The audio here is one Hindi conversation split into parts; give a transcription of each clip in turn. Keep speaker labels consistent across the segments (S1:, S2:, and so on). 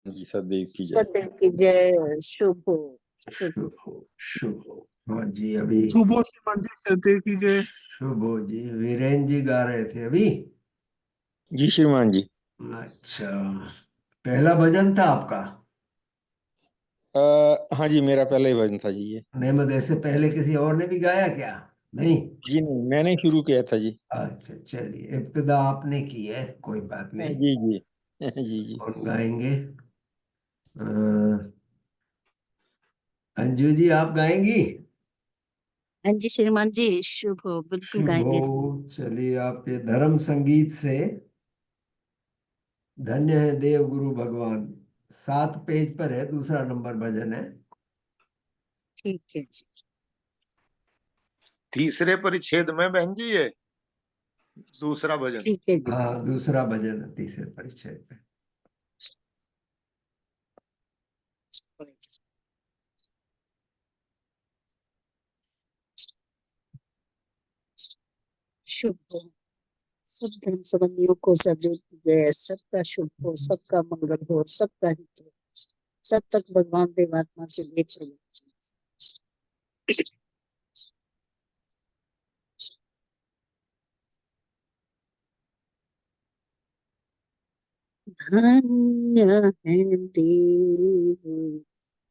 S1: जी सदैव की जय।
S2: सदैव की जय। शुभ हो। शुभ।
S3: शुभ हो, शुभ हो। हाँ जी, अभी
S4: सुबह श्रीमान जी सदैव की जय।
S3: शुभ हो जी। वीरेन जी गा रहे थे अभी।
S1: जी श्रीमान जी।
S3: अच्छा, पहला भजन था आपका?
S1: हाँ जी, मेरा पहला ही भजन था जी ये।
S3: नेमद से पहले किसी और ने भी गाया क्या? नहीं।
S1: जी नहीं, मैंने शुरू किया था जी।
S3: अच्छा चलिए, इब्तिदा आपने की है, कोई बात नहीं।
S1: जी जी जी जी।
S3: कौन गाएंगे? अ, अंजू जी आप गाएंगी?
S2: हाँ जी श्रीमान जी, शुभ हो, बिल्कुल
S3: शुभ हो।
S2: गाएंगे।
S3: चलिए, आपके धर्म संगीत से धन्य है देव गुरु भगवान। 7 पेज पर है, दूसरा नंबर भजन है।
S2: ठीक है जी।
S5: तीसरे परिच्छेद में बहन जी ये दूसरा भजन।
S2: ठीक है जी।
S3: हाँ, दूसरा भजन है तीसरे परिच्छेद में।
S2: शुभ हो। सब धर्म संबंधियों को सदैव की जय। सबका शुभ हो, सबका मंगल हो, सबका हित हो। सब तक भगवान देवात्मा के नेत्र हो। धन्य है देव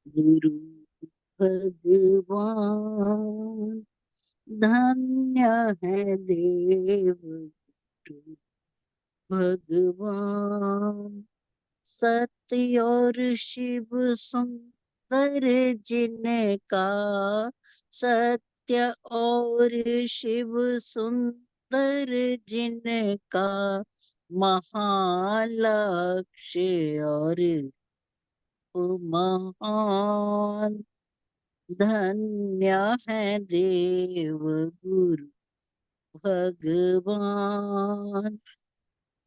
S2: गुरु भगवान। धन्य है देव गुरु भगवान। सत्य और शिव सुंदर जिनका। सत्य और शिव सुंदर जिनका। महालक्ष्य और महान। धन्य है देव गुरु भगवान।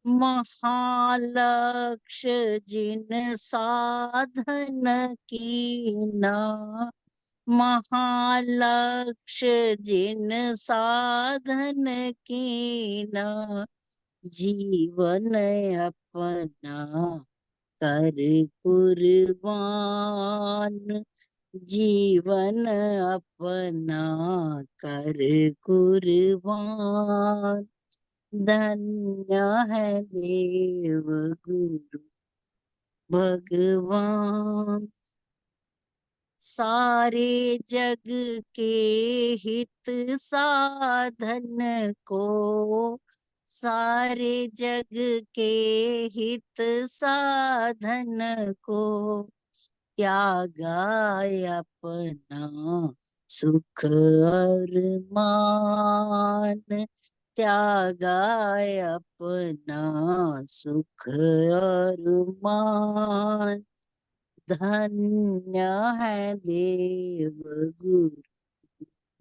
S2: महालक्ष्य जिन साधन कीना। महालक्ष्य जिन साधन कीना। जीवन अपना कर कुर्बान। जीवन अपना कर कुर्बान। धन्य है देव गुरु भगवान। सारे जग के हित साधन को। सारे जग के हित साधन को। त्यागा अपना सुख और मान। त्यागा अपना सुख और मान। धन्य है देव गुरु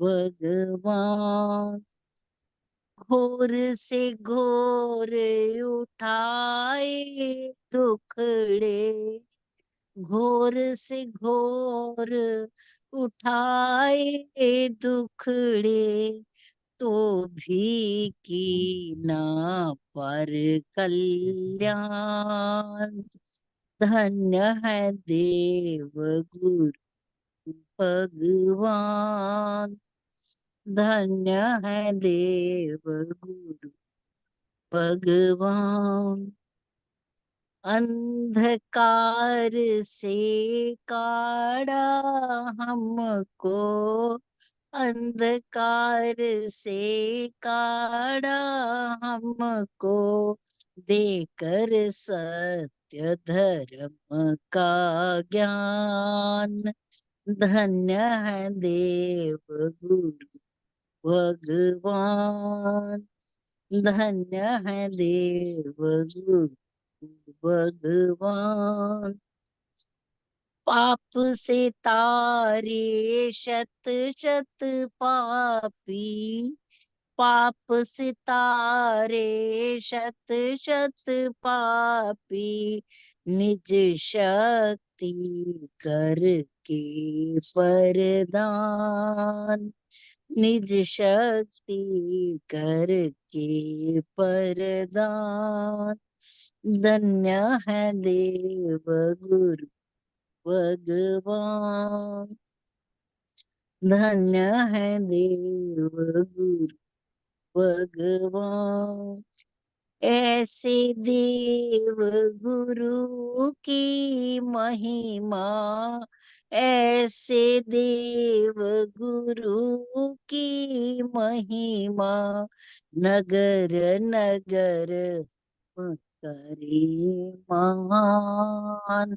S2: भगवान। घोर से घोर उठाए दुखड़े। घोर से घोर उठाए दुखड़े। तो भी कीना पर कल्याण। धन्य है देव गुरु भगवान। धन्य है देव गुरु भगवान। अंधकार से काढ़ा हमको। अंधकार से काढ़ा हमको। देकर सत्य धर्म का ज्ञान। धन्य है देव गुरु भगवान। धन्य है देव गुरु भगवान। पाप से तारे शत शत पापी। पाप से तारे शत शत पापी। निज शक्ति करके परदान। निज शक्ति करके परदान। धन्य है देव गुरु भगवान, धन्य है देव गुरु भगवान। ऐसे देव गुरु की महिमा, ऐसे देव गुरु की महिमा, नगर नगर करे महान।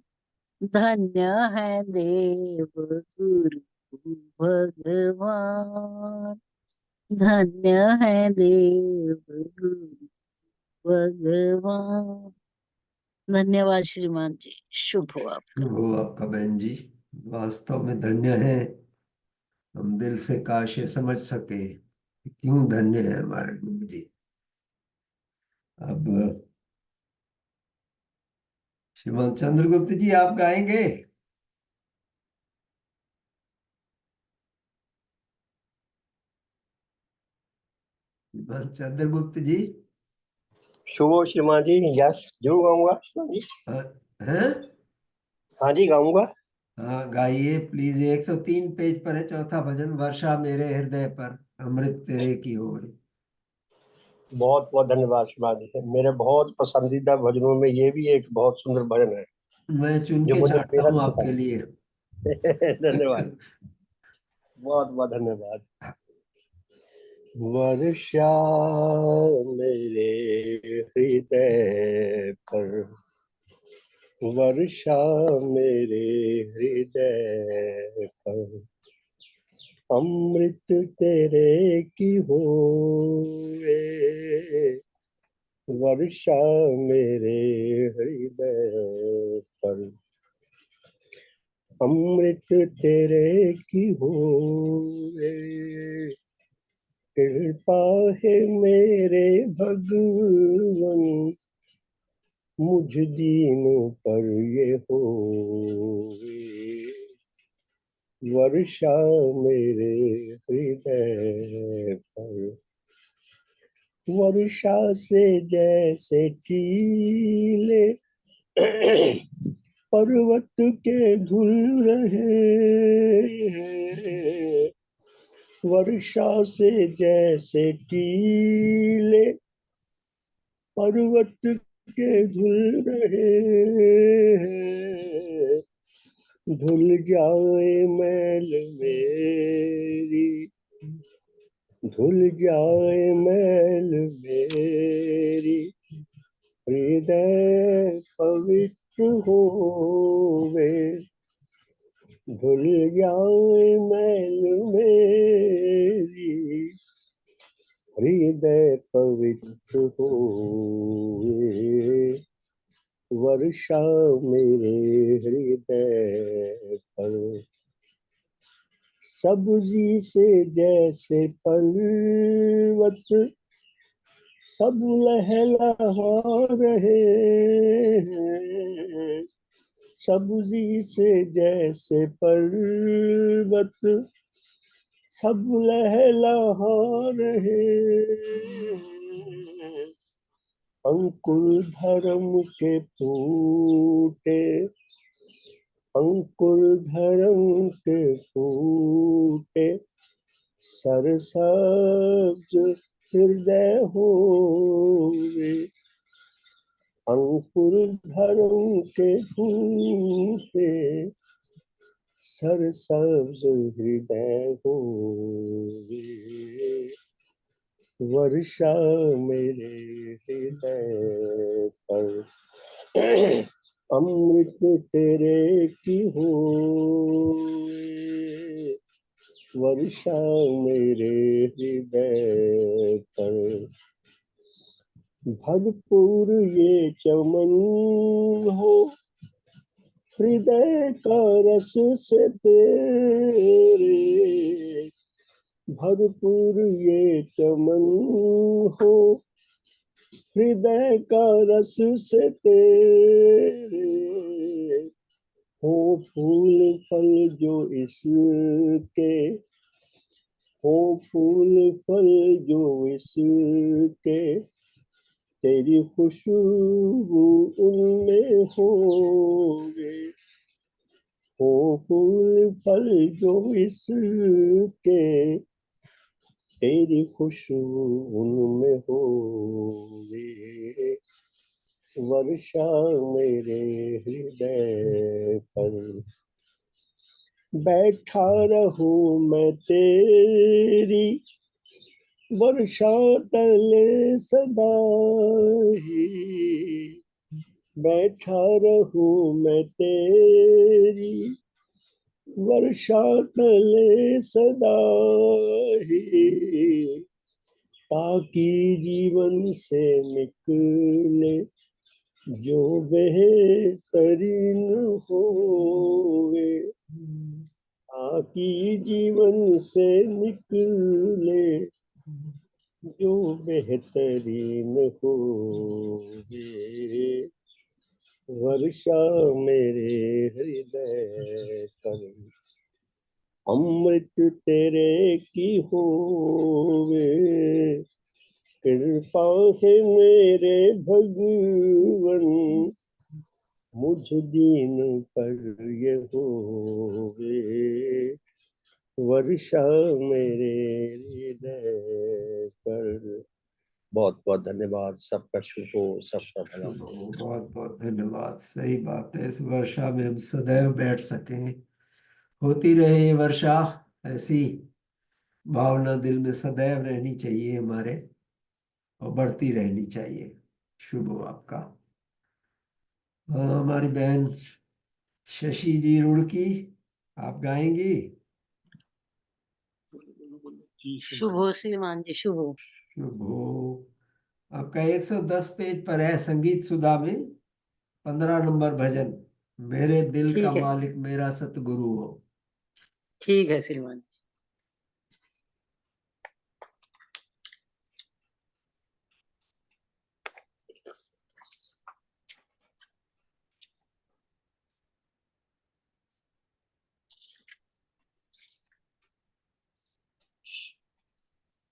S2: धन्य है देव गुरु भगवान, धन्य है देव गुरु भगवान। धन्यवाद श्रीमान जी, शुभ हो आपका।
S3: वो आपका बहन जी, वास्तव में धन्य है। हम दिल से काश ये समझ सके कि क्यों धन्य है हमारे गुरु जी। अब श्रीमान चंद्रगुप्त जी, आप गाएंगे? श्रीमान चंद्रगुप्त जी।
S6: शुभ श्रीमान जी, यस जरूर गाऊंगा श्रीमान जी।
S3: हैं?
S6: हाँ जी गाऊंगा।
S3: हाँ गाइए प्लीज। 103 पेज पर है चौथा भजन, वर्षा मेरे हृदय पर अमृत तेरे की हो गई।
S6: बहुत बहुत धन्यवाद श्रीमान जी, मेरे बहुत पसंदीदा भजनों में ये भी एक बहुत सुंदर भजन है
S3: मैं चुन
S6: जो
S3: के
S6: मुझे
S3: छाड़ता
S6: बेहद
S3: हूँ आपके
S6: पसंद
S3: लिए।
S6: है। धन्यवाद, बहुत बहुत धन्यवाद। वर्षा मेरे हृदय पर, वर्षा मेरे हृदय पर, अमृत तेरे की होए, वर्षा मेरे हृदय पर, अमृत तेरे की होए। कृपा है मेरे भगवन मुझ दीनों पर ये होए, वर्षा मेरे हृदय पर। वर्षा से जैसे टीले पर्वत के धुल रहे हैं, वर्षा से जैसे टीले पर्वत के धुल रहे हैं, धुल जाए मैल मेरी, धुल जाए मैल मेरी, हृदय पवित्र होवे, धुल जाए मैल मेरी, हृदय पवित्र होवे, वर्षा मेरे हृदय पर। सब्जी से जैसे पर्वत सब लहला रहे हैं, सब्जी से जैसे पर्वत सब लहला रहे हैं, अंकुर धर्म के फूटे, अंकुर धर्म के फूटे, सरसब्ज हृदय होवे, अंकुर धर्म के फूटे, सरसब्ज हृदय होवे, वर्षा मेरे हृदय पर, अमृत तेरे की होए, वर्षा मेरे हृदय पर। भरपूर ये चमन हो हृदय का रस से तेरे, भरपूर ये चमन हो हृदय का रस से तेरे, हो फूल फल जो इसके, हो फूल फल जो इसके, तेरी खुशबू उनमें होंगे, हो फूल फल जो इसके, तेरी खुशबू उनमें होंगे। वर्षा मेरे हृदय पर, बैठा रहूं मैं तेरी वर्षा तले सदा ही, बैठा रहूं मैं तेरी वर्षा तले सदा ही, ताकि जीवन से निकले जो बेहतरीन होवे, ताकि जीवन से निकले जो बेहतरीन होवे। वर्षा मेरे हृदय पर, अमृत तेरे की होवे, कृपा है मेरे भगवन, मुझ दीन पर ये होवे। वर्षा मेरे हृदय पर। बहुत बहुत धन्यवाद। सबका शुभ हो, सबका भला हो।
S3: बहुत बहुत धन्यवाद। सही बात है, इस वर्षा में हम सदैव बैठ सकें, होती रहे ये वर्षा, ऐसी भावना दिल में सदैव रहनी चाहिए हमारे, और बढ़ती रहनी चाहिए। शुभ हो आपका। हमारी बहन शशि जी रुड़की, आप गाएंगी?
S2: शुभ हो श्रीमान जी, शुभ हो।
S3: शुभ हो। आपका 110 पेज पर है संगीत सुधा में 15 नंबर भजन, मेरे दिल का
S2: ठीक है,
S3: मालिक मेरा सतगुरु हो।
S2: ठीक है श्रीमान जी।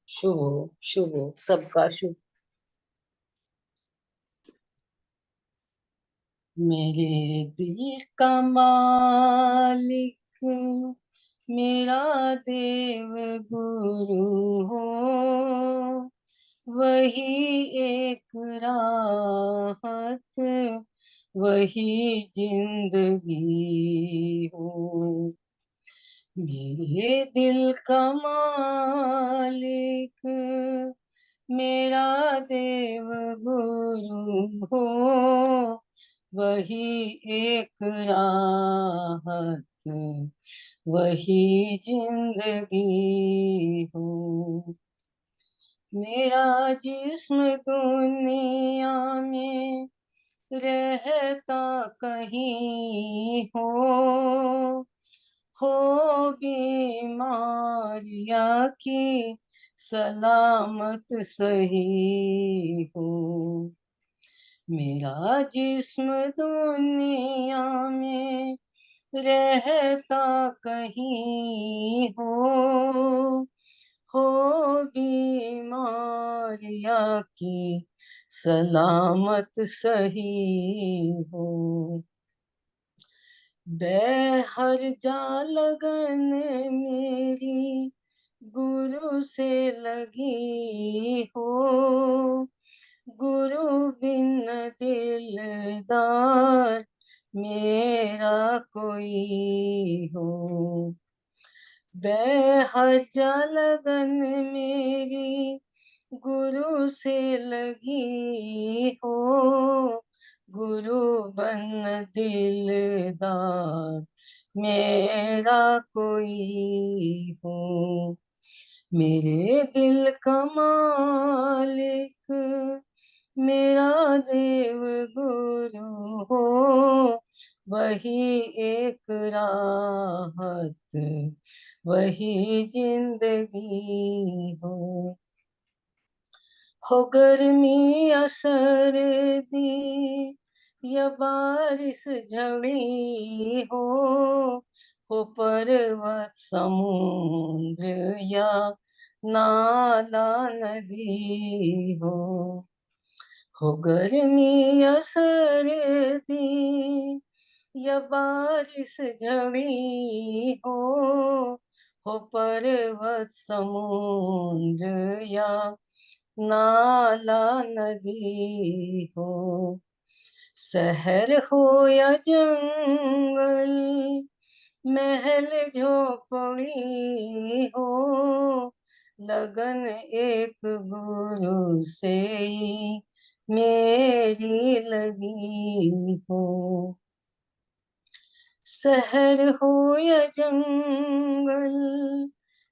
S2: शुभ हो सबका शुभ। मेरे दिल का मालिक मेरा देव गुरु हो, वही एक राहत वही जिंदगी हो। मेरे दिल का मालिक मेरा देव गुरु हो, वही एक राहत वही जिंदगी हो। मेरा जिस्म दुनिया में रहता कहीं हो बीमारिया की सलामत सही हो। मेरा जिस्म दुनिया में रहता कहीं हो बीमारिया की सलामत सही हो। हर जा लगन मेरी गुरु से लगी हो, गुरु बिन दिलदार मेरा कोई हो। हर जा लगन मेरी गुरु से लगी हो, गुरु बन दिलदार मेरा कोई हो। मेरे दिल का मालिक मेरा देव गुरु हो, वही एक राहत वही जिंदगी हो गर्मी या सर्दी या बारिश झड़ी हो पर्वत समुद्र या नाला नदी हो।
S7: हो गर्मी या सर्दी या बारिश झड़ी हो पर्वत समुद्र या नाला नदी हो, शहर हो या जंगल, महल झोपड़ी हो, लगन एक गुरु से ही मेरी लगी हो। शहर हो या जंगल,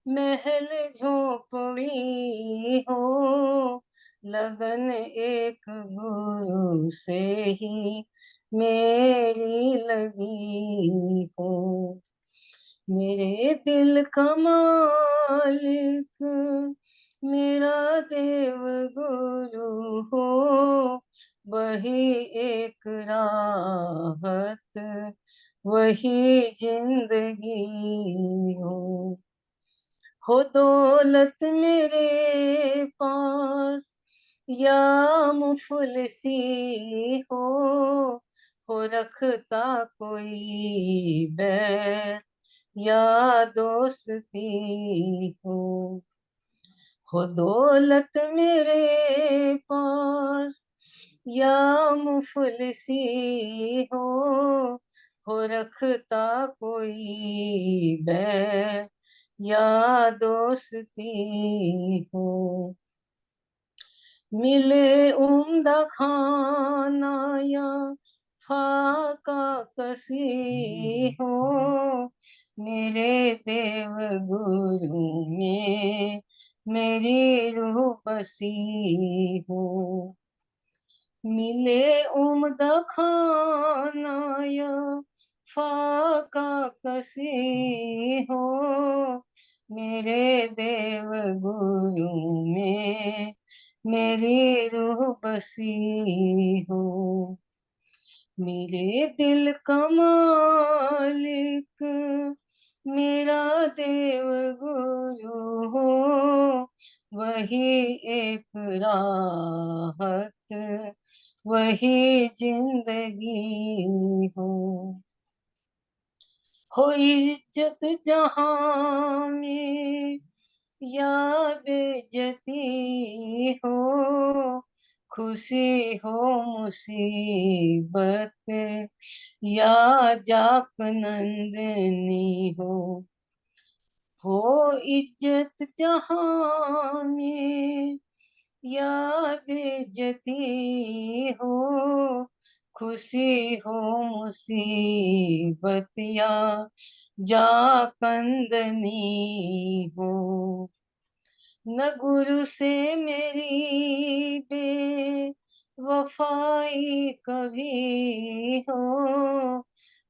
S7: महल झोपड़ी हो, लगन एक गुरु से ही मेरी लगी हो। मेरे दिल का मालिक मेरा देव गुरु हो, वही एक राहत वही जिंदगी हो दौलत मेरे पास या मुफलिसी हो रखता कोई बैर या दोस्ती हो दौलत मेरे पास या मुफलिसी हो रखता कोई बैर या दोस्ती हो। मिले उम्दा खाना या फाका कसी हो, मेरे देव गुरु में मेरी रूह बसी हो। मिले उम्दा खाना या फाका कसी हो, मेरे देव गुरु में मेरी रूह बसी हो। मेरे दिल का मालिक मेरा देव गुरु हो, वही एक राहत वही जिंदगी हो इज्जत जहां में या बेइज्जती हो, खुशी हो मुसीबत या जाक नंदनी हो इज्जत जहां में या बेइज्जती हो, खुशी हो मुसीबत या जा कंदनी हो। न गुरु से मेरी बेवफाई कभी हो,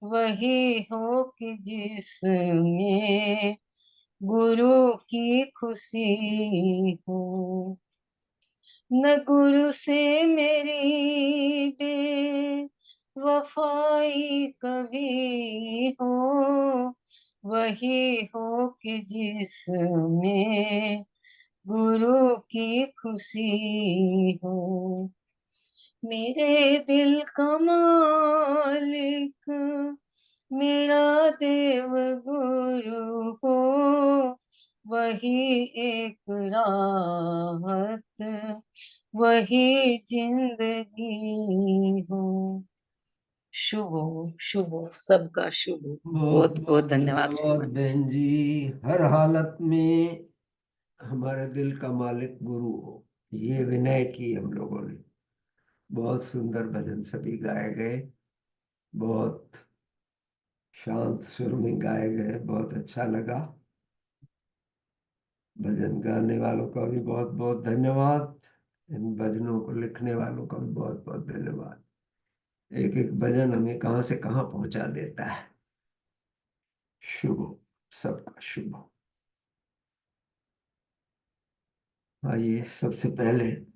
S7: वही हो कि जिसमें गुरु की खुशी हो। न गुरु से मेरी बेवफाई कभी हो, वही हो कि जिसमें गुरु की खुशी हो। मेरे दिल का मालिक मेरा देव गुरु हो, वही एक राहत वही जिंदगी हो। शुभ हो, शुभ हो, सबका शुभ हो।
S3: बहुत
S7: बहुत बहुत
S3: बहुत
S7: धन्यवाद
S3: धन्यवाद
S7: श्रीमान जी।
S3: बहन जी। हर हालत में हमारे दिल का मालिक गुरु हो, ये विनय की हम लोगों ने। बहुत सुंदर भजन सभी गाए गए, बहुत शांत सुर में गाए गए, बहुत अच्छा लगा। भजन गाने वालों का भी बहुत बहुत धन्यवाद, इन भजनों को लिखने वालों का भी बहुत बहुत धन्यवाद। एक एक भजन हमें कहाँ से कहाँ पहुंचा देता है। शुभ हो, सबका शुभ हो। आइए सबसे पहले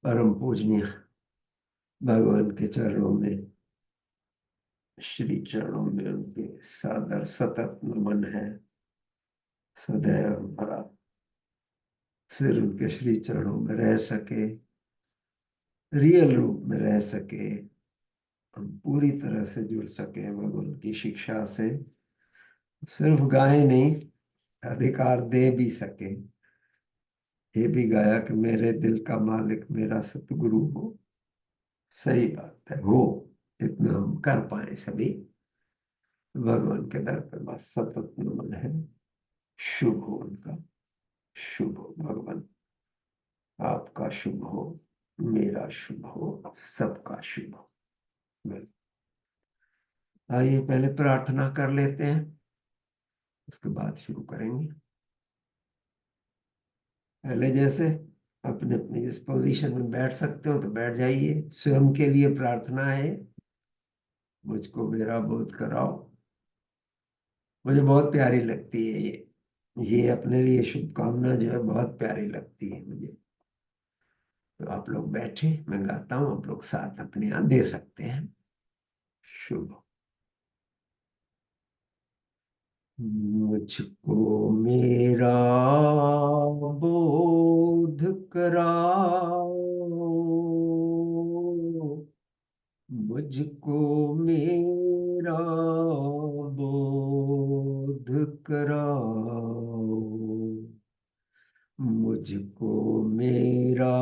S3: परम पूजनीय भगवान के चरणों में, श्री चरणों में उनके सादर सतत नमन है। सदैव हमारा सिर उनके श्री चरणों में रह सके, रियल रूप में रह सके, हम पूरी तरह से जुड़ सके भगवान की शिक्षा से। सिर्फ गाए नहीं, अधिकार दे भी सके। ये भी गाया कि मेरे दिल का मालिक मेरा सतगुरु हो। सही बात है, हो। इतना हम कर पाए सभी, भगवान के दर पे बस सतत नमन है। शुभ हो उनका, शुभ हो भगवान। आपका शुभ हो, मेरा शुभ हो, सबका शुभ हो। आइए पहले प्रार्थना कर लेते हैं, उसके बाद शुरू करेंगे। पहले जैसे अपने अपनी जिस पोजीशन में बैठ सकते हो तो बैठ जाइए। स्वयं के लिए प्रार्थना है, मुझको मेरा बोध कराओ। मुझे बहुत प्यारी लगती है ये अपने लिए शुभकामना जो है बहुत प्यारी लगती है मुझे। तो आप लोग बैठे, मैं गाता हूँ, आप लोग साथ अपने यहाँ दे सकते हैं। शुभ हो। मुझको मेरा बोध कराओ, मुझको मेरा बोध कराओ, मुझको मेरा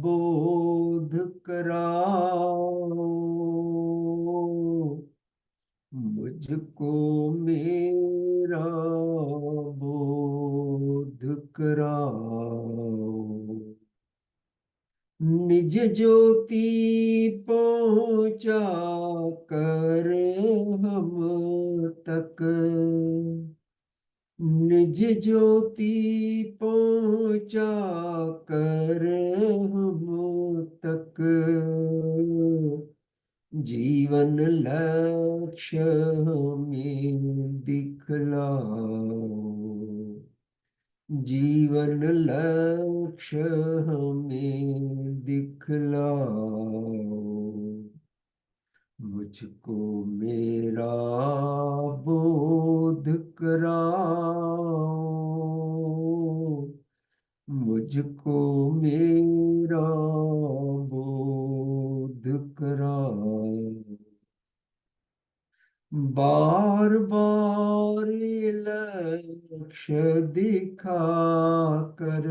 S3: बोध कराओ, मुझको मेरा बोध कराओ। निज ज्योति पहुंचा कर हम तक, निज ज्योति पहुंचा कर हम तक, जीवन लक्ष्य हमें दिखलाओ, जीवन लक्ष्य हमें दिखलाओ, मुझको मेरा बोध कराओ, मुझको मेरा बोध कराओ। बार बार लक्ष्य दिखा कर,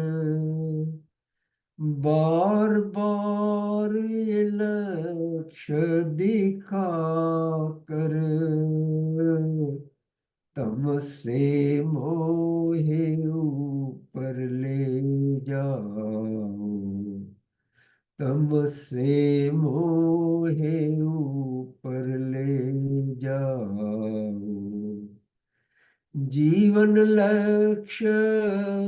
S3: बार बार लक्ष्य दिखा कर, तमसे मोहे ऊपर ले जाओ, तमसे मोहे ऊपर ले जाओ, जीवन लक्ष्य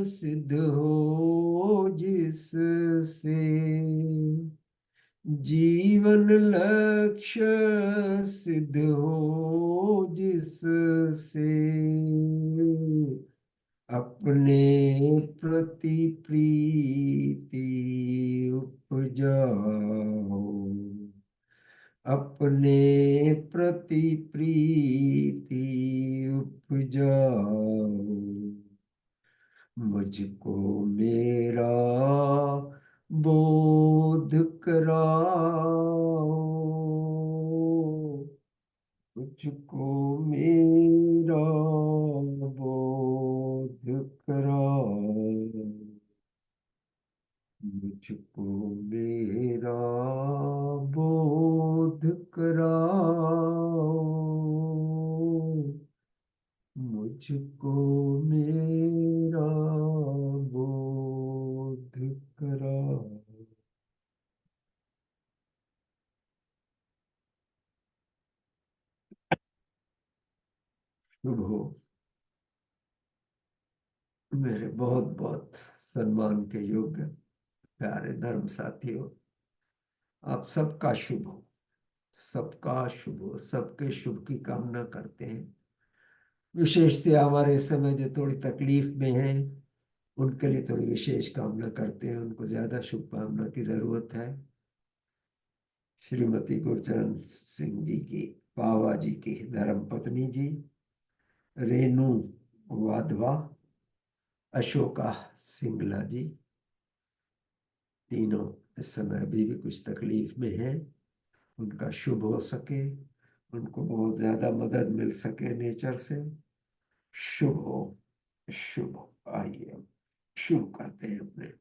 S3: सिद्ध हो जिससे, जीवन लक्ष्य सिद्ध हो जिससे, अपने प्रति प्रीति उपजाओ, अपने प्रति प्रीति उपजाओ, मुझको मेरा बोध कराओ, मुझको मेरा बोध कराओ, मुझको मेरा बोध कराओ, मुझको मेरा बोध कराओ। शुभ हो मेरे बहुत बहुत सम्मान के योग्य प्यारे धर्म साथियों। आप सबका शुभ हो, सबका शुभ हो, सबके शुभ की कामना करते हैं। विशेषतः हमारे इस समय जो थोड़ी तकलीफ में हैं उनके लिए थोड़ी विशेष कामना करते हैं, उनको ज्यादा शुभकामना की जरूरत है। श्रीमती गुरचरण सिंह जी की, पावा जी की धर्म पत्नी जी रेणु वाधवा अशोका सिंगला जी, तीनों इस समय अभी भी कुछ तकलीफ में हैं। उनका शुभ हो सके, उनको बहुत ज्यादा मदद मिल सके नेचर से। शुभ हो, शुभ हो। आइए अब शुरू करते हैं अपने।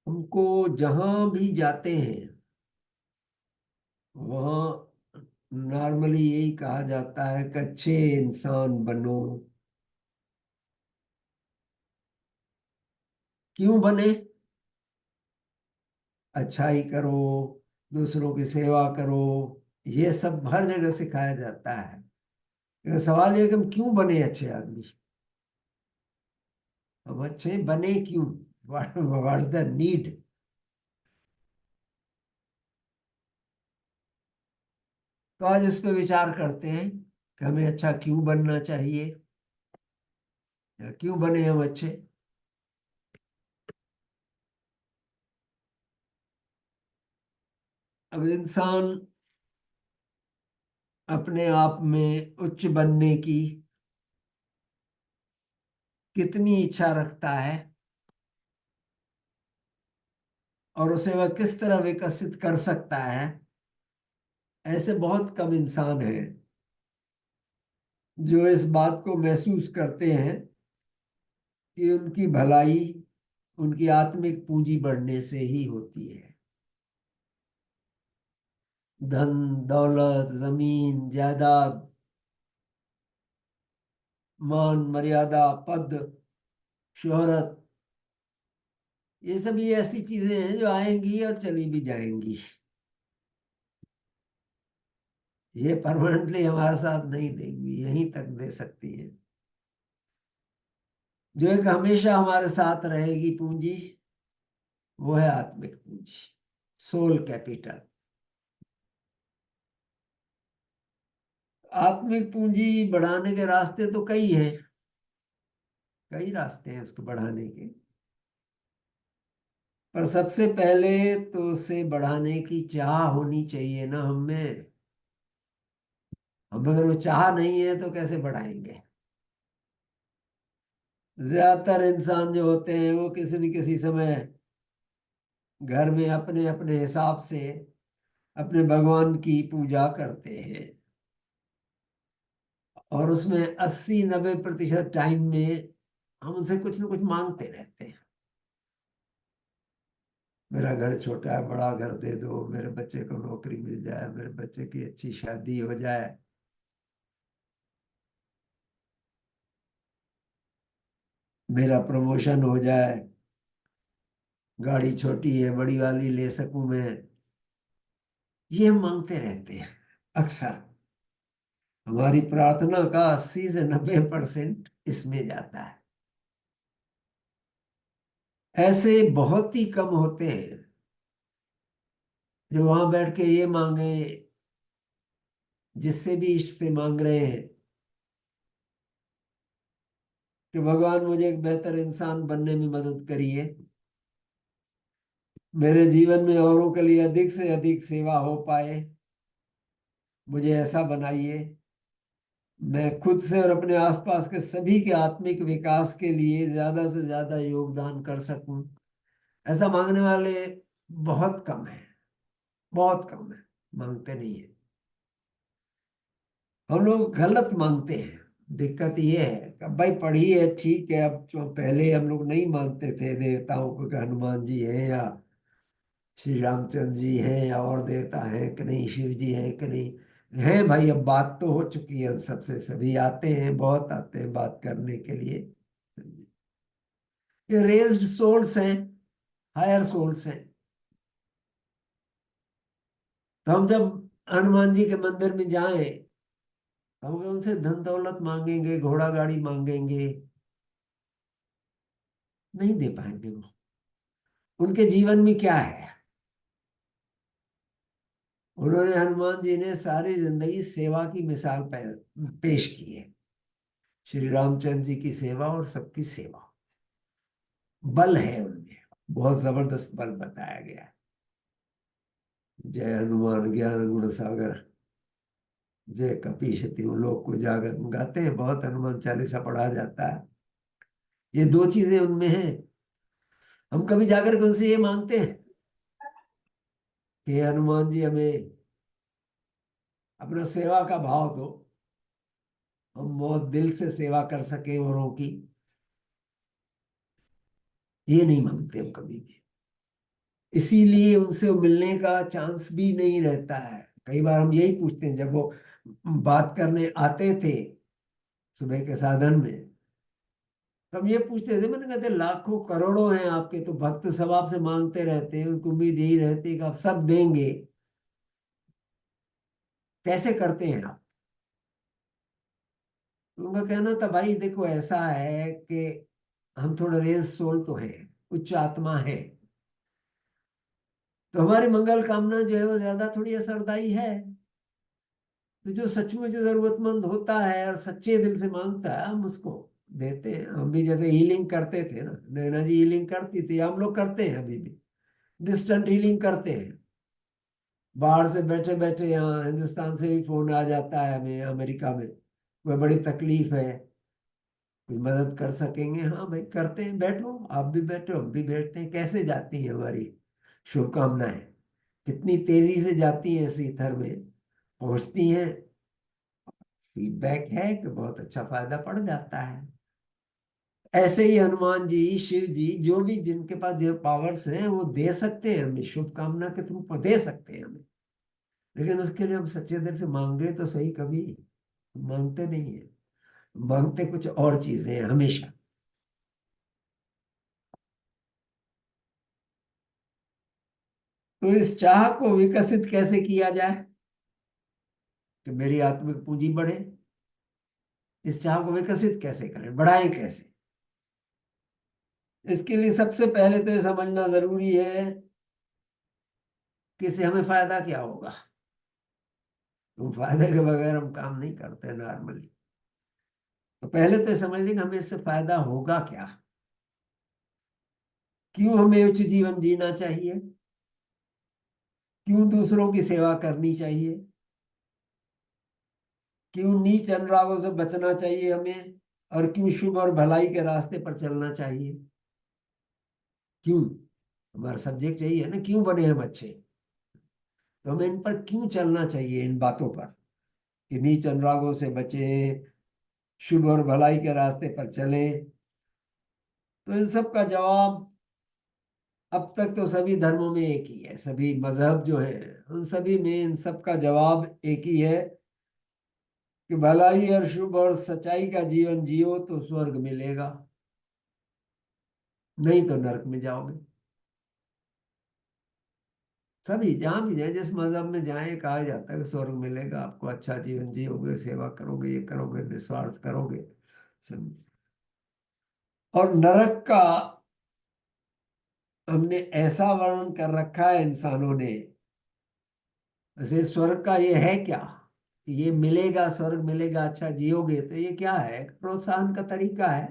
S3: उनको जहां भी जाते हैं वहां नॉर्मली यही कहा जाता है कि अच्छे इंसान बनो। क्यों बने? अच्छाई करो, दूसरों की सेवा करो, ये सब हर जगह सिखाया जाता है। लेकिन सवाल ये कि हम क्यों बने अच्छे आदमी? हम अच्छे बने क्यों? What is the need? तो आज इस पे विचार करते हैं कि हमें अच्छा क्यों बनना चाहिए, या क्यों बने हम अच्छे। अब इंसान अपने आप में उच्च बनने की कितनी इच्छा रखता है और उसे वह किस तरह विकसित कर सकता है, ऐसे बहुत कम इंसान हैं जो इस बात को महसूस करते हैं कि उनकी भलाई उनकी आत्मिक पूंजी बढ़ने से ही होती है। धन दौलत, जमीन जायदाद, मान मर्यादा, पद, शोहरत, ये सभी ऐसी चीजें हैं जो आएंगी और चली भी जाएंगी। ये परमानेंटली हमारे साथ नहीं देंगी, यहीं तक दे सकती है। जो एक हमेशा हमारे साथ रहेगी पूंजी, वो है आत्मिक पूंजी, सोल कैपिटल। आत्मिक पूंजी बढ़ाने के रास्ते तो कई हैं, कई रास्ते हैं उसको बढ़ाने के। पर सबसे पहले तो उसे बढ़ाने की चाह होनी चाहिए ना हमें। हम अगर वो चाह नहीं है तो कैसे बढ़ाएंगे? ज्यादातर इंसान जो होते हैं वो किसी न किसी समय घर में अपने अपने हिसाब से अपने भगवान की पूजा करते हैं और उसमें 80-90% टाइम में हम उनसे कुछ न कुछ मांगते रहते हैं। मेरा घर छोटा है, बड़ा घर दे दो, मेरे बच्चे को नौकरी मिल जाए, मेरे बच्चे की अच्छी शादी हो जाए, मेरा प्रमोशन हो जाए, गाड़ी छोटी है बड़ी वाली ले सकूं मैं। ये हम मांगते रहते हैं अक्सर। हमारी प्रार्थना का 80 से 90% इसमें जाता है। ऐसे बहुत ही कम होते हैं जो वहां बैठ के ये मांगे, जिससे भी इससे मांग रहे हैं कि भगवान मुझे एक बेहतर इंसान बनने में मदद करिए, मेरे जीवन में औरों के लिए अधिक से अधिक सेवा हो पाए, मुझे ऐसा बनाइए, मैं खुद से और अपने आसपास के सभी के आत्मिक विकास के लिए ज्यादा से ज्यादा योगदान कर सकूं। ऐसा मांगने वाले बहुत कम है, बहुत कम है, मांगते नहीं है। हम लोग गलत मांगते हैं। दिक्कत ये है कि भाई पढ़ी है ठीक है, अब जो पहले हम लोग नहीं मानते थे देवताओं को कि हनुमान जी हैं या श्री रामचंद्र जी हैं या और देवता हैं कि नहीं, शिव जी हैं कि नहीं हैं। भाई अब बात तो हो चुकी है, सबसे सभी आते हैं, बहुत आते हैं बात करने के लिए। ये रेज्ड सोल्स हैं, हायर सोल्स हैं। तो हम जब हनुमान जी के मंदिर में जाएं तो हम उनसे धन दौलत मांगेंगे, घोड़ा गाड़ी मांगेंगे, नहीं दे पाएंगे वो। उनके जीवन में क्या है? उन्होंने, हनुमान जी ने सारी जिंदगी सेवा की मिसाल पेश की है। श्री रामचंद्र जी की सेवा और सबकी सेवा, बल है उनमें, बहुत जबरदस्त बल बताया गया है। जय हनुमान ज्ञान गुण सागर जय कपीश तिहु लोक को जागर गाते हैं, बहुत हनुमान चालीसा पढ़ा जाता है। ये दो चीजें उनमें हैं। हम कभी जाकर के उनसे ये मांगते हैं कि हे हनुमान जी हमें अपना सेवा का भाव दो, हम बहुत दिल से सेवा कर सके औरों की। ये नहीं मांगते हम कभी भी, इसीलिए उनसे मिलने का चांस भी नहीं रहता है। कई बार हम यही पूछते हैं, जब वो बात करने आते थे सुबह के साधन में, तो हम ये पूछते थे, मैंने कहते लाखों करोड़ों हैं आपके तो भक्त, सब आपसे मांगते रहते हैं, उनको उम्मीद यही रहती है कि आप सब देंगे, कैसे करते हैं आप? तो उनका कहना था, भाई देखो ऐसा है कि हम थोड़ा रेज सोल तो है, उच्च आत्मा है, तो हमारी मंगल कामना जो है वो ज्यादा थोड़ी असरदायी है। तो जो सचमुच जरूरतमंद होता है और सच्चे दिल से मांगता है, हम उसको देते हैं। हम भी जैसे हीलिंग करते थे ना, नैना जी हीलिंग करती थी, हम लोग करते हैं अभी भी, डिस्टेंट हीलिंग करते हैं। बाहर से बैठे बैठे यहाँ हिंदुस्तान से भी फोन आ जाता है हमें, अमेरिका में कोई बड़ी तकलीफ है, कोई मदद कर सकेंगे? हाँ भाई करते हैं, बैठो आप भी बैठो हम भी बैठते हैं। कैसे जाती है हमारी शुभकामनाएं, कितनी तेजी से जाती हैं, इसी ईथर में पहुंचती हैं। फीडबैक है कि बहुत अच्छा फायदा पड़ जाता है। ऐसे ही हनुमान जी, शिव जी, जो भी जिनके पास जो पावर्स हैं वो दे सकते हैं हमें, शुभकामना के थ्रू दे सकते हैं हमें, लेकिन उसके लिए हम सच्चे दिल से मांगे तो सही। कभी मांगते नहीं है, मांगते कुछ और चीजें हैं हमेशा। तो इस चाह को विकसित कैसे किया जाए कि मेरी आत्मिक पूंजी बढ़े? इस चाह को विकसित कैसे करें, बढ़ाएं कैसे? इसके लिए सबसे पहले तो ये समझना जरूरी है कि इससे हमें फायदा क्या होगा। तो फायदे के बगैर हम काम नहीं करते नॉर्मली। तो पहले तो ये समझ लें कि हमें इससे फायदा होगा क्या, क्यों हमें उच्च जीवन जीना चाहिए, क्यों दूसरों की सेवा करनी चाहिए, क्यों नीच अनुरागों से बचना चाहिए हमें, और क्यों शुभ और भलाई के रास्ते पर चलना चाहिए। क्यों, हमारा सब्जेक्ट यही है ना, क्यों बने हम अच्छे। तो हमें इन पर क्यों चलना चाहिए, इन बातों पर, कि नीच अनुरागों से बचें, शुभ और भलाई के रास्ते पर चलें। तो इन सब का जवाब अब तक तो सभी धर्मों में एक ही है, सभी मजहब जो है उन सभी में इन सब का जवाब एक ही है कि भलाई और शुभ और सच्चाई का जीवन जियो तो स्वर्ग मिलेगा, नहीं तो नरक में जाओगे। सभी जहां भी जाए, जिस मजहब में जाए, कहा जाता है कि स्वर्ग मिलेगा आपको, अच्छा जीवन जियोगे, सेवा करोगे, ये करोगे, निस्वार्थ करोगे सब। और नरक का हमने ऐसा वर्णन कर रखा है इंसानों ने, वैसे स्वर्ग का ये है क्या कि ये मिलेगा, स्वर्ग मिलेगा, अच्छा जियोगे, तो ये क्या है, एक प्रोत्साहन का तरीका है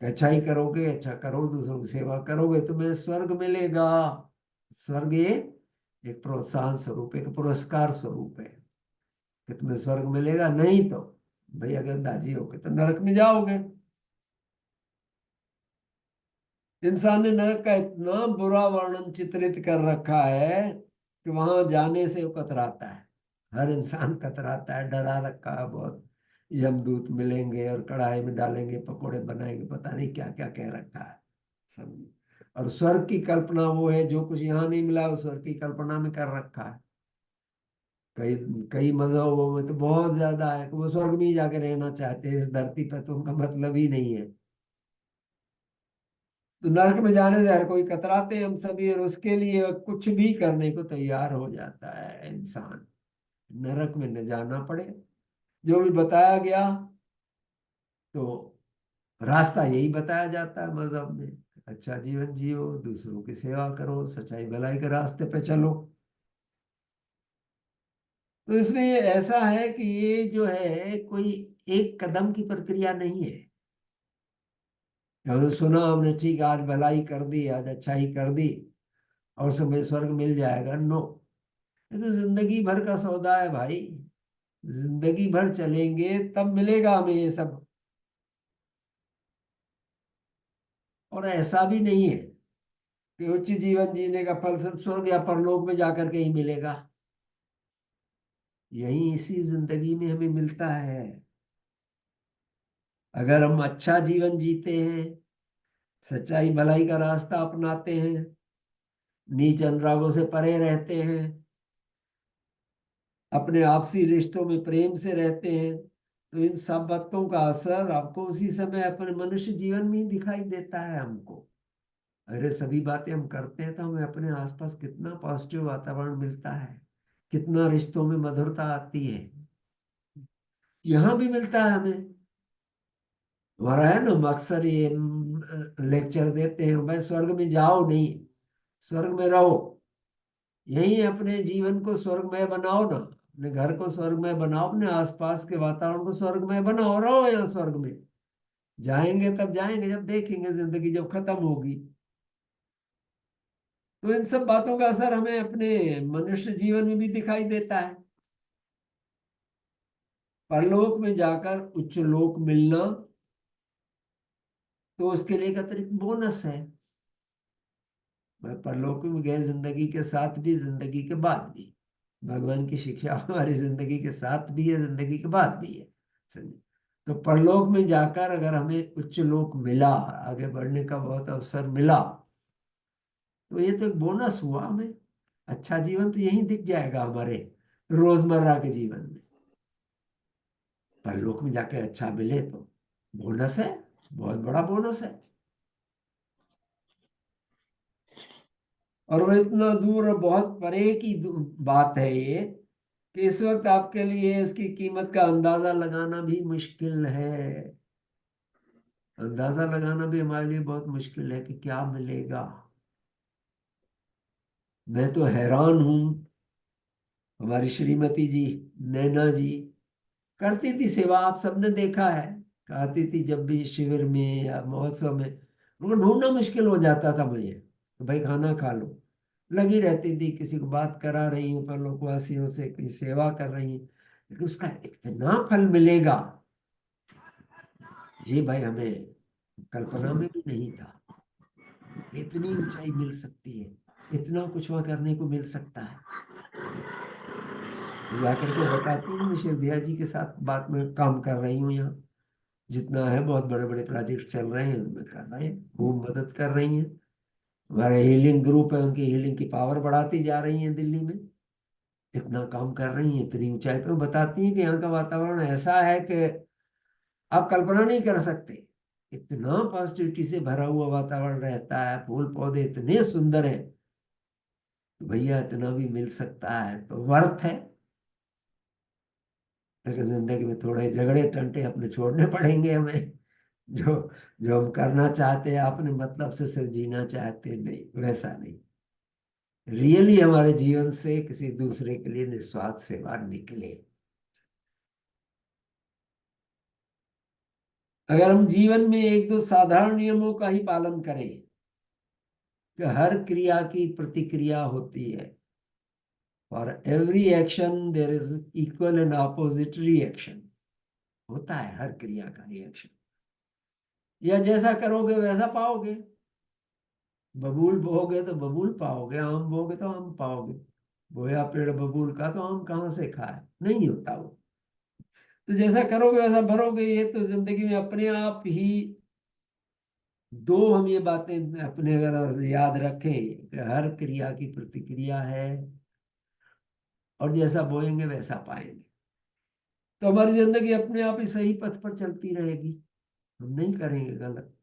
S3: कि अच्छा ही करोगे, अच्छा करो, दूसरों की सेवा करोगे, तुम्हें स्वर्ग मिलेगा। स्वर्ग ये एक प्रोत्साहन स्वरूप, एक पुरस्कार स्वरूप है कि तुम्हें स्वर्ग मिलेगा, नहीं तो भाई अगर दाजी होगे तो नरक में जाओगे। इंसान ने नरक का इतना बुरा वर्णन चित्रित कर रखा है कि वहां जाने से वो कतराता है, हर इंसान कतराता है, डरा रखा है बहुत। यमदूत मिलेंगे और कढ़ाई में डालेंगे, पकोड़े बनाएंगे, पता नहीं क्या क्या कह रखा है सब। और स्वर्ग की कल्पना वो है, जो कुछ यहाँ नहीं मिला वो स्वर्ग की कल्पना में कर रखा है। कई कई मजहबों में तो बहुत ज्यादा है कि वो स्वर्ग में ही जाके रहना चाहते हैं, इस धरती पर तो उनका मतलब ही नहीं है। तो नरक में जाने से हर कोई कतराते हैं हम सभी, और उसके लिए कुछ भी करने को तैयार हो जाता है इंसान, नरक में न जाना पड़े। जो भी बताया गया तो रास्ता यही बताया जाता है मजहब में, अच्छा जीवन जियो, दूसरों की सेवा करो, सच्चाई भलाई के रास्ते पे चलो। तो इसमें ये ऐसा है कि ये जो है कोई एक कदम की प्रक्रिया नहीं है। हमने सुना, हमने ठीक आज भलाई कर दी, आज अच्छाई कर दी और समय स्वर्ग मिल जाएगा, नो। ये तो जिंदगी भर का सौदा है भाई, जिंदगी भर चलेंगे तब मिलेगा हमें ये सब। और ऐसा भी नहीं है कि उच्च जीवन जीने का फल सिर्फ स्वर्ग या परलोक में जाकर के ही मिलेगा। यही इसी जिंदगी में हमें मिलता है। अगर हम अच्छा जीवन जीते हैं, सच्चाई भलाई का रास्ता अपनाते हैं, नीच अनुरागों से परे रहते हैं, अपने आपसी रिश्तों में प्रेम से रहते हैं, तो इन सब बातों का असर आपको उसी समय अपने मनुष्य जीवन में ही दिखाई देता है हमको। अरे सभी बातें हम करते हैं तो हमें अपने आसपास कितना पॉजिटिव वातावरण मिलता है, कितना रिश्तों में मधुरता आती है। यहाँ भी मिलता है हमें। हमारा है ना, हम अक्सर ये लेक्चर देते हैं, भाई स्वर्ग में जाओ नहीं, स्वर्ग में रहो। यही अपने जीवन को स्वर्गमय बनाओ ना, अपने घर को स्वर्गमय बनाओ, अपने आसपास के वातावरण को स्वर्गमय बनाओ, रहो यहाँ स्वर्ग में। जाएंगे तब जाएंगे जब देखेंगे जिंदगी जब खत्म होगी। तो इन सब बातों का असर हमें अपने मनुष्य जीवन में भी दिखाई देता है। परलोक में जाकर उच्च लोक मिलना तो उसके लिए एक अतिरिक्त बोनस है। परलोक में गए जिंदगी के साथ भी, जिंदगी के बाद भी। भगवान की शिक्षा हमारी जिंदगी के साथ भी है, जिंदगी के बाद भी है। समझे? तो परलोक में जाकर अगर हमें उच्च लोक मिला, आगे बढ़ने का बहुत अवसर मिला, तो ये तो एक बोनस हुआ हमें। अच्छा जीवन तो यही दिख जाएगा हमारे रोजमर्रा के जीवन में। परलोक में जाके अच्छा मिले तो बोनस है, बहुत बड़ा बोनस है। और वो इतना दूर और बहुत परे की बात है ये, कि इस वक्त आपके लिए इसकी कीमत का अंदाजा लगाना भी मुश्किल है। अंदाजा लगाना भी हमारे लिए बहुत मुश्किल है कि क्या मिलेगा। मैं तो हैरान हूं। हमारी श्रीमती जी, नैना जी करती थी सेवा, आप सबने देखा है। आती थी जब भी शिविर में या महोत्सव में, उनको ढूंढना मुश्किल हो जाता था मुझे, तो भाई खाना खा लो। लगी रहती थी, किसी को बात करा रही हूँ, पर लोकवासियों से कोई सेवा कर रही हैं, लेकिन उसका इतना फल मिलेगा ये भाई हमें कल्पना में भी नहीं था। इतनी ऊंचाई मिल सकती है, इतना कुछ वहां करने को मिल सकता है। तो जाकर के बताती हूँ, मैं शिवदिया जी के साथ बात में काम कर रही हूँ यहाँ। जितना है बहुत बड़े बड़े प्रोजेक्ट चल रहे हैं उनमें कर रहे हैं, खूब मदद कर रही हैं। हमारे हीलिंग ग्रुप है, उनकी हीलिंग की पावर बढ़ाती जा रही है दिल्ली में। इतना काम कर रही हैं, इतनी ऊंचाई पे। वो बताती हैं कि यहाँ का वातावरण ऐसा है कि आप कल्पना नहीं कर सकते। इतना पॉजिटिविटी से भरा हुआ वातावरण रहता है, फूल पौधे इतने सुंदर हैं। तो भैया इतना भी मिल सकता है तो वर्थ है। लेकिन जिंदगी में थोड़े झगड़े टंटे अपने छोड़ने पड़ेंगे हमें। जो जो हम करना चाहते हैं अपने मतलब से सिर्फ जीना चाहते हैं, नहीं वैसा नहीं। रियली हमारे जीवन से किसी दूसरे के लिए निस्वार्थ सेवा निकले। अगर हम जीवन में एक दो साधारण नियमों का ही पालन करें कि हर क्रिया की प्रतिक्रिया होती है, for every action there is equal and opposite reaction. होता है हर क्रिया का रिएक्शन। या जैसा करोगे वैसा पाओगे। बबूल बोओगे तो बबूल पाओगे, आम बोओगे तो आम पाओगे। बोया पेड़ बबूल का तो आम कहाँ से खाए, नहीं होता वो। तो जैसा करोगे वैसा भरोगे। ये तो जिंदगी में अपने आप ही दो हम ये बातें अपने अगर याद रखें कि हर क्रिया की प्रतिक्रिया है, और जैसा बोएंगे वैसा पाएंगे, तो हमारी जिंदगी अपने आप ही सही पथ पर चलती रहेगी। हम नहीं करेंगे गलत।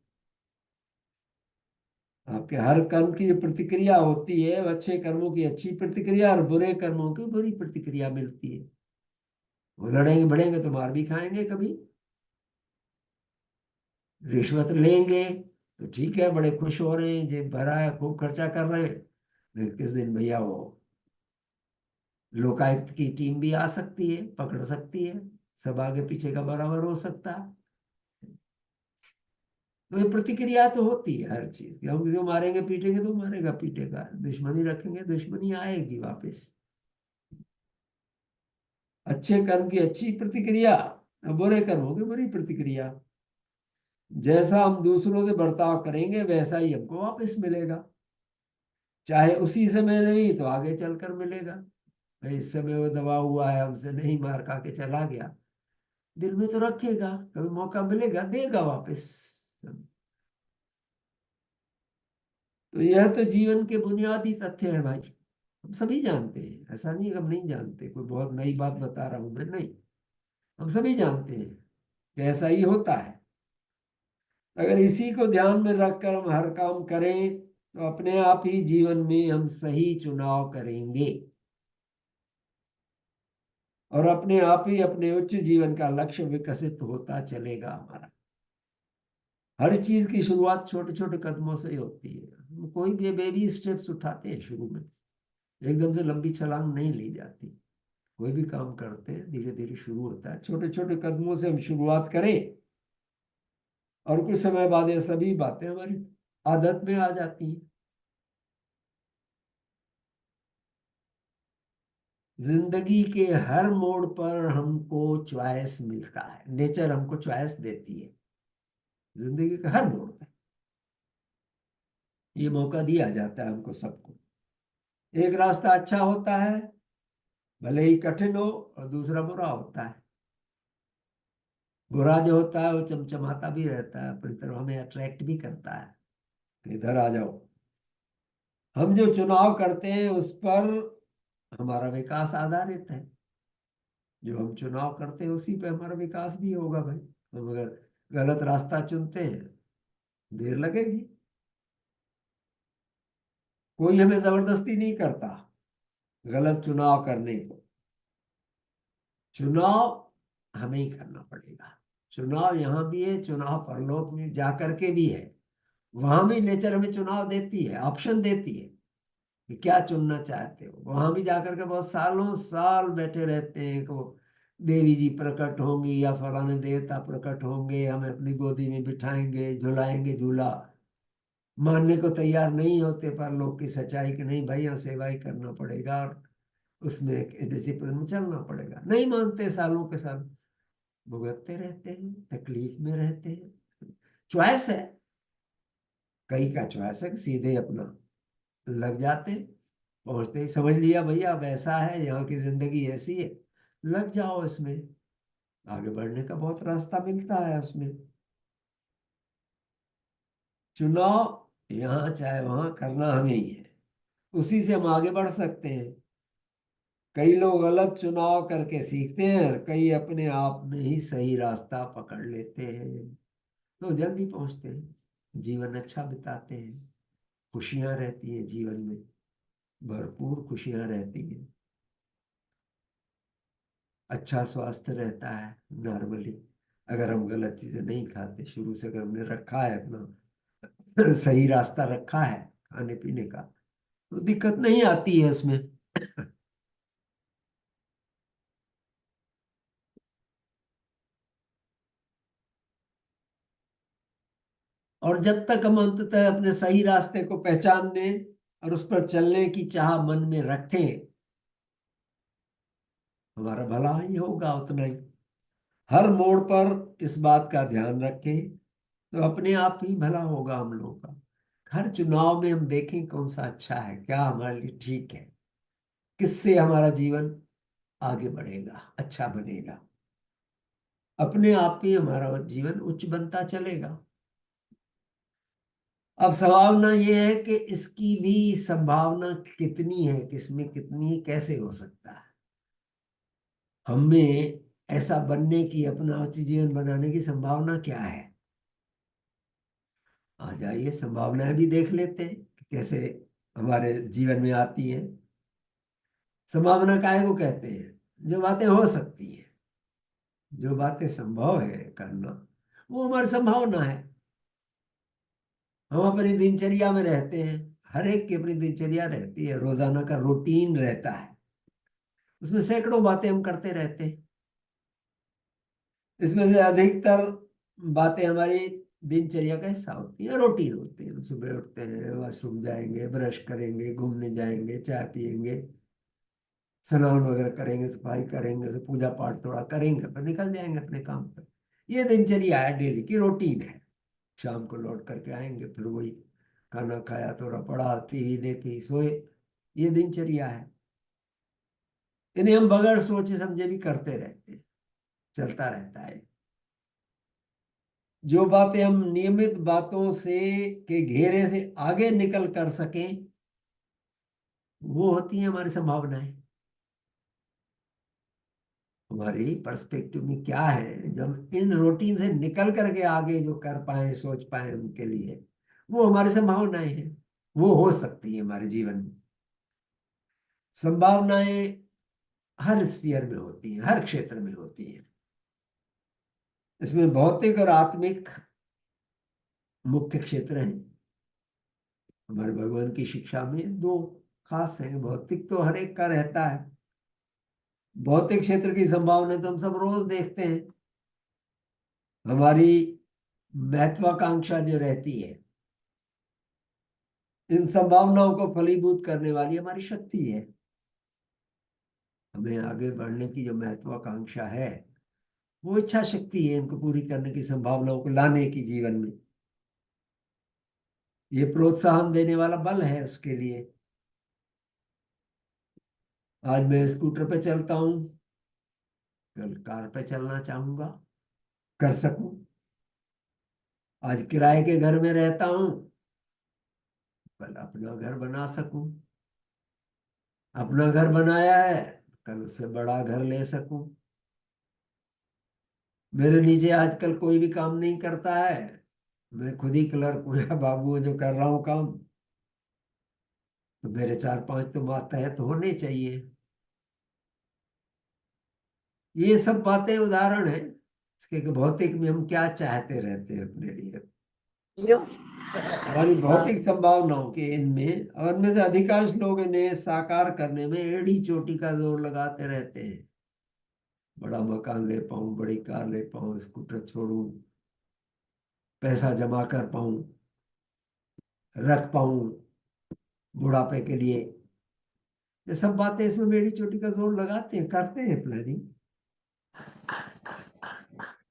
S3: आपके हर कर्म की जो प्रतिक्रिया होती है, वो अच्छे कर्मों की अच्छी प्रतिक्रिया और बुरे कर्मों की बुरी प्रतिक्रिया मिलती है। वो लड़ेंगे बढ़ेंगे तो मार भी खाएंगे कभी। रिश्वत लेंगे तो ठीक है, बड़े खुश हो रहे हैं, जेब भरा है, खूब खर्चा कर रहे हैं। लेकिन किस दिन भैया वो लोकायुक्त की टीम भी आ सकती है, पकड़ सकती है, सब आगे पीछे का बराबर हो सकता है। तो ये प्रतिक्रिया तो होती है हर चीज की। हम किसी को मारेंगे पीटेंगे तो मारेगा पीटेगा, दुश्मनी रखेंगे दुश्मनी आएगी वापस। अच्छे कर्म की अच्छी प्रतिक्रिया, बुरे कर्मों की बुरी प्रतिक्रिया। जैसा हम दूसरों से बर्ताव करेंगे वैसा ही हमको वापस मिलेगा, चाहे उसी समय नहीं तो आगे चलकर मिलेगा। भाई इस समय वो दबा हुआ है, हमसे नहीं मार खा के चला गया, दिल में तो रखेगा, कभी मौका मिलेगा देगा वापस। तो यह तो जीवन के बुनियादी तथ्य है भाई, हम सभी जानते हैं, ऐसा नहीं कि हम नहीं जानते, कोई बहुत नई बात बता रहा हूं मैं, नहीं, हम सभी जानते हैं कि ऐसा ही होता है। अगर इसी को ध्यान में रखकर हम हर काम करें तो अपने आप ही जीवन में हम सही चुनाव करेंगे और अपने आप ही अपने उच्च जीवन का लक्ष्य विकसित होता चलेगा हमारा। हर चीज की शुरुआत छोटे छोटे कदमों से ही होती है। हम कोई भी बेबी स्टेप्स उठाते हैं शुरू में, एकदम से लंबी छलांग नहीं ली जाती। कोई भी काम करते हैं धीरे धीरे शुरू होता है, छोटे छोटे कदमों से हम शुरुआत करें और कुछ समय बाद ये सभी बातें हमारी आदत में आ जाती हैं। जिंदगी के हर मोड़ पर हमको चॉइस मिलता है, नेचर हमको चॉइस देती है जिंदगी के हर मोड़ पर। ये मौका दिया जाता है हमको सबको। एक रास्ता अच्छा होता है भले ही कठिन हो, और दूसरा बुरा होता है। बुरा जो होता है वो चमचमाता भी रहता है, अपनी तरफ हमें अट्रैक्ट भी करता है कि इधर आ जाओ। हम जो चुनाव करते हैं उस पर हमारा विकास आधारित है। जो हम चुनाव करते हैं उसी पे हमारा विकास भी होगा भाई। हम अगर गलत रास्ता चुनते हैं देर लगेगी। कोई हमें जबरदस्ती नहीं करता गलत चुनाव करने को, चुनाव हमें ही करना पड़ेगा। चुनाव यहाँ भी है, चुनाव परलोक में जाकर के भी है। वहां भी नेचर हमें चुनाव देती है, ऑप्शन देती है कि क्या चुनना चाहते हो। वहां भी जाकर के बहुत सालों साल बैठे रहते हैं को देवी जी प्रकट होंगी या फलाने देवता प्रकट होंगे, हमें अपनी गोदी में बिठाएंगे, झुलाएंगे झूला। मानने को तैयार नहीं होते पर लोग की सच्चाई कि नहीं भाई यहाँ सेवा ही करना पड़ेगा और उसमें एक डिसिप्लिन में चलना पड़ेगा। नहीं मानते, सालों के साल भुगतते रहते हैं, तकलीफ में रहते हैं। चॉइस है, कई का चॉइस है कि सीधे अपना लग जाते हैं, पहुंचते ही समझ लिया भैया अब ऐसा है, यहाँ की जिंदगी ऐसी है, लग जाओ इसमें। आगे बढ़ने का बहुत रास्ता मिलता है उसमें। चुनाव यहाँ चाहे वहां करना हमें ही है, उसी से हम आगे बढ़ सकते हैं। कई लोग गलत चुनाव करके सीखते हैं और कई अपने आप में ही सही रास्ता पकड़ लेते हैं तो जल्दी पहुंचते हैं, जीवन अच्छा बिताते हैं, खुशियां रहती हैं जीवन में, भरपूर खुशियां रहती हैं, अच्छा स्वास्थ्य रहता है नॉर्मली। अगर हम गलत चीजें नहीं खाते शुरू से, अगर हमने रखा है अपना सही रास्ता रखा है खाने पीने का, तो दिक्कत नहीं आती है उसमें। और जब तक हम अंततः अपने सही रास्ते को पहचानने और उस पर चलने की चाह मन में रखें, हमारा भला ही होगा उतना ही। हर मोड़ पर इस बात का ध्यान रखें तो अपने आप ही भला होगा हम लोगों का। हर चुनाव में हम देखें कौन सा अच्छा है, क्या हमारे लिए ठीक है, किससे हमारा जीवन आगे बढ़ेगा, अच्छा बनेगा। अपने आप ही हमारा जीवन उच्च बनता चलेगा। अब संभावना ये है कि इसकी भी संभावना कितनी है, किसमें कितनी, कैसे हो सकता है। हमें ऐसा बनने की, अपना उच्च जीवन बनाने की संभावना क्या है। आ जाइए संभावनाएं भी देख लेते हैं कि कैसे हमारे जीवन में आती हैं। संभावना काहे को कहते हैं, जो बातें हो सकती हैं, जो बातें संभव है करना, वो हमारी संभावना है। हम अपनी दिनचर्या में रहते हैं, हर एक की अपनी दिनचर्या रहती है, रोजाना का रूटीन रहता है, उसमें सैकड़ों बातें हम करते रहते हैं। इसमें से अधिकतर बातें हमारी दिनचर्या का हिस्सा होती है, रूटीन होती है। सुबह उठते हैं, वॉशरूम जाएंगे, ब्रश करेंगे, घूमने जाएंगे, चाय पियेंगे, स्नान वगैरह करेंगे, सफाई करेंगे, से पूजा पाठ थोड़ा करेंगे, फिर निकल जाएंगे अपने काम पर। ये दिनचर्या है, डेली की रूटीन है। शाम को लौट करके आएंगे, फिर वही खाना खाया, थोड़ा पढ़ा, टीवी देखी, सोए। ये दिनचर्या है। इन्हें हम बगैर सोचे समझे भी करते रहते हैं, चलता रहता है। जो बातें हम नियमित बातों से के घेरे से आगे निकल कर सकें, वो होती है हमारी संभावनाएं। हमारी पर्सपेक्टिव में क्या है, जब इन रूटीन से निकल करके आगे जो कर पाए, सोच पाए, उनके लिए वो हमारी संभावनाएं हैं। वो हो सकती है हमारे जीवन में। संभावनाएं हर स्फीयर में होती हैं, हर क्षेत्र में होती हैं। इसमें भौतिक और आत्मिक मुख्य क्षेत्र हैं। हमारे भगवान की शिक्षा में दो खास हैं। भौतिक तो हर एक का रहता है। भौतिक क्षेत्र की संभावना तो हम सब रोज देखते हैं। हमारी महत्वाकांक्षा जो रहती है, इन संभावनाओं को फलीभूत करने वाली हमारी शक्ति है। हमें आगे बढ़ने की जो महत्वाकांक्षा है, वो इच्छा शक्ति है। इनको पूरी करने की, संभावनाओं को लाने की जीवन में, ये प्रोत्साहन देने वाला बल है उसके लिए। आज मैं स्कूटर पे चलता हूं, कल कार पे चलना चाहूंगा, कर सकूं। आज किराए के घर में रहता हूं, कल अपना घर बना सकूं। अपना घर बनाया है, कल उससे बड़ा घर ले सकूं। मेरे नीचे आजकल कोई भी काम नहीं करता है, मैं खुद ही क्लर्क हूँ या बाबू हूँ जो कर रहा हूँ काम, तो मेरे 4-5 तो मातहत होने चाहिए। ये सब बातें उदाहरण है इसके कि भौतिक में हम क्या चाहते रहते हैं अपने लिए। हमारी भौतिक संभावनाओं के इनमें, और इनमें से अधिकांश लोग इन्हें साकार करने में एड़ी चोटी का जोर लगाते रहते हैं। बड़ा मकान ले पाऊं, बड़ी कार ले पाऊं, स्कूटर छोड़ूं, पैसा जमा कर पाऊं, रख पाऊं बुढ़ापे के लिए। ये सब बातें इसमें एड़ी चोटी का जोर लगाते हैं, करते हैं प्लानिंग।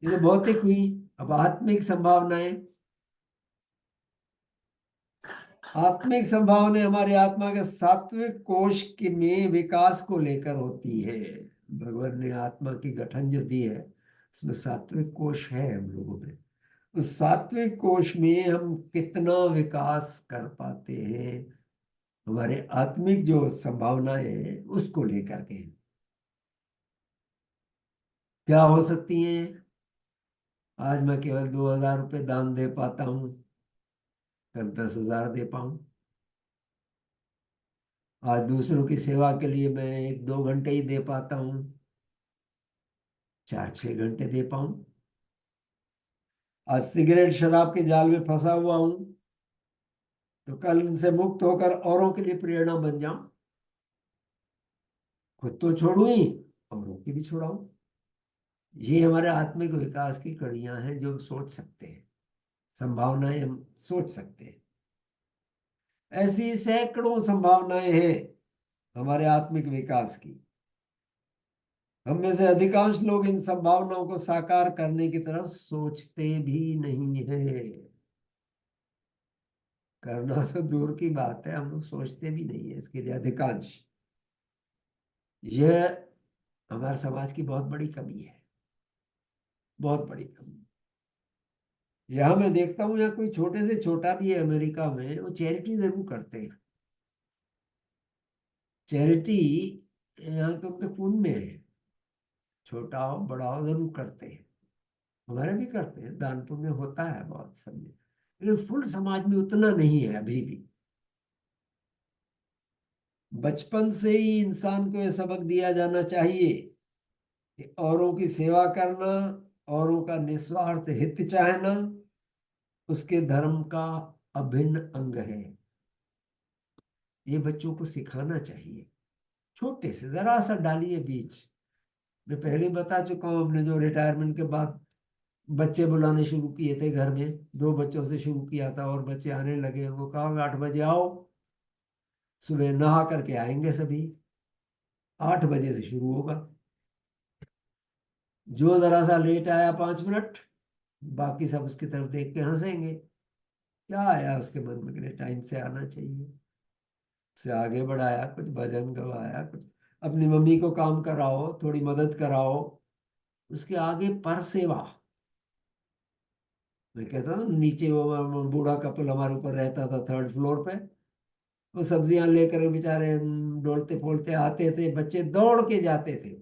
S3: ये तो भौतिक हुई। अब आत्मिक संभावनाएं। आत्मिक संभावनाएं हमारी आत्मा के सात्विक कोश के में विकास को लेकर होती है। भगवान ने आत्मा की गठन जो दी है, उसमें सात्विक कोश है हम लोगों में। उस सात्विक कोश में हम कितना विकास कर पाते हैं, हमारे आत्मिक जो संभावनाएं हैं उसको लेकर के क्या हो सकती हैं। आज मैं केवल 2000 रुपये दान दे पाता हूं, कल 10,000 दे पाऊं। आज दूसरों की सेवा के लिए मैं 1-2 घंटे ही दे पाता हूं, 4-6 घंटे दे पाऊं। आज सिगरेट शराब के जाल में फंसा हुआ हूं, तो कल इनसे मुक्त होकर औरों के लिए प्रेरणा बन जाऊं। खुद तो छोड़ू ही, औरों की भी छुड़ाऊं। ये हमारे आत्मिक विकास की कड़ियां हैं जो हम सोच सकते हैं, संभावनाएं हम सोच सकते हैं। ऐसी सैकड़ों संभावनाएं हैं हमारे आत्मिक विकास की। हम में से अधिकांश लोग इन संभावनाओं को साकार करने की तरफ सोचते भी नहीं है। करना तो दूर की बात है, हम लोग सोचते भी नहीं है इसके लिए अधिकांश। यह हमारे समाज की बहुत बड़ी कमी है, बहुत बड़ी कमी। यहाँ मैं देखता हूँ, यहाँ कोई छोटे से छोटा भी है अमेरिका में, वो चैरिटी जरूर करते हैं। चैरिटी यहाँ के उनके खून में है। छोटा हो बड़ा हो जरूर करते हैं। हमारे भी करते हैं, दान पुण्य होता है बहुत समझे, लेकिन फुल समाज में उतना नहीं है अभी भी। बचपन से ही इंसान को यह सबक दिया जाना चाहिए कि औरों की सेवा करना, औरों का निस्वार्थ हित चाहना उसके धर्म का अभिन्न अंग है। ये बच्चों को सिखाना चाहिए। छोटे से जरा सा डालिए बीज। मैं पहले बता चुका हूं, हमने जो रिटायरमेंट के बाद बच्चे बुलाने शुरू किए थे घर में, 2 बच्चों से शुरू किया था और बच्चे आने लगे। उनको कहा 8 बजे आओ, सुबह नहा करके आएंगे सभी, 8 बजे से शुरू होगा। जो जरा सा लेट आया 5 मिनट, बाकी सब उसकी तरफ देख के हंसेंगे। क्या आया उसके मन में, कि टाइम से आना चाहिए। से आगे बढ़ाया, कुछ भजन गवाया, कुछ अपनी मम्मी को काम कराओ, थोड़ी मदद कराओ, उसके आगे पर सेवा। मैं कहता था नीचे वो बूढ़ा कपल हमारे ऊपर रहता था 3rd फ्लोर पे, वो सब्जियां लेकर बेचारे डोलते फोलते आते थे, बच्चे दौड़ के जाते थे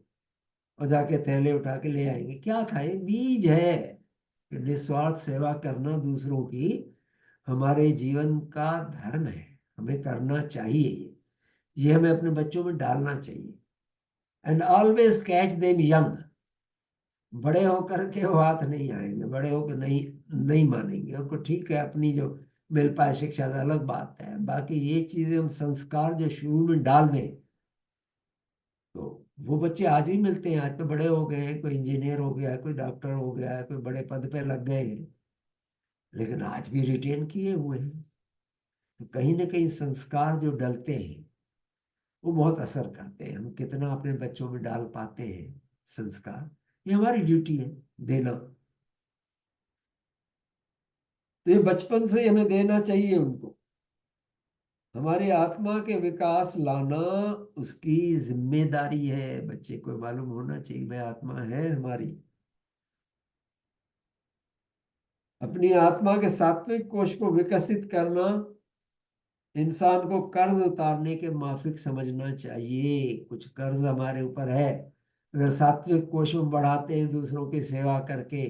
S3: और जाके थैले उठा के ले आएंगे। क्या खाए, बीज है कि निस्वार्थ सेवा करना दूसरों की हमारे जीवन का धर्म है, हमें करना चाहिए। ये हमें अपने बच्चों में डालना चाहिए। And always catch them young. बड़े होकर के वो हाथ नहीं आएंगे, बड़े होकर नहीं नहीं मानेंगे उनको। ठीक है, अपनी जो मिल पाए शिक्षा से अलग बात है, बाकी ये चीजें हम संस्कार जो शुरू में डाल दें, तो वो बच्चे आज भी मिलते हैं। आज तो बड़े हो गए हैं, कोई इंजीनियर हो गया है, कोई डॉक्टर हो गया है, कोई बड़े पद पे लग गए हैं, लेकिन आज भी रिटेन किए हुए हैं। तो कहीं ना कहीं संस्कार जो डलते हैं वो बहुत असर करते हैं। हम कितना अपने बच्चों में डाल पाते हैं संस्कार, ये हमारी ड्यूटी है देना। तो ये बचपन से हमें देना चाहिए उनको। हमारी आत्मा के विकास लाना उसकी जिम्मेदारी है। बच्चे को मालूम होना चाहिए भाई आत्मा है हमारी। अपनी आत्मा के सात्विक कोश को विकसित करना इंसान को कर्ज उतारने के माफिक समझना चाहिए। कुछ कर्ज हमारे ऊपर है, अगर सात्विक कोश में बढ़ाते हैं, दूसरों की सेवा करके,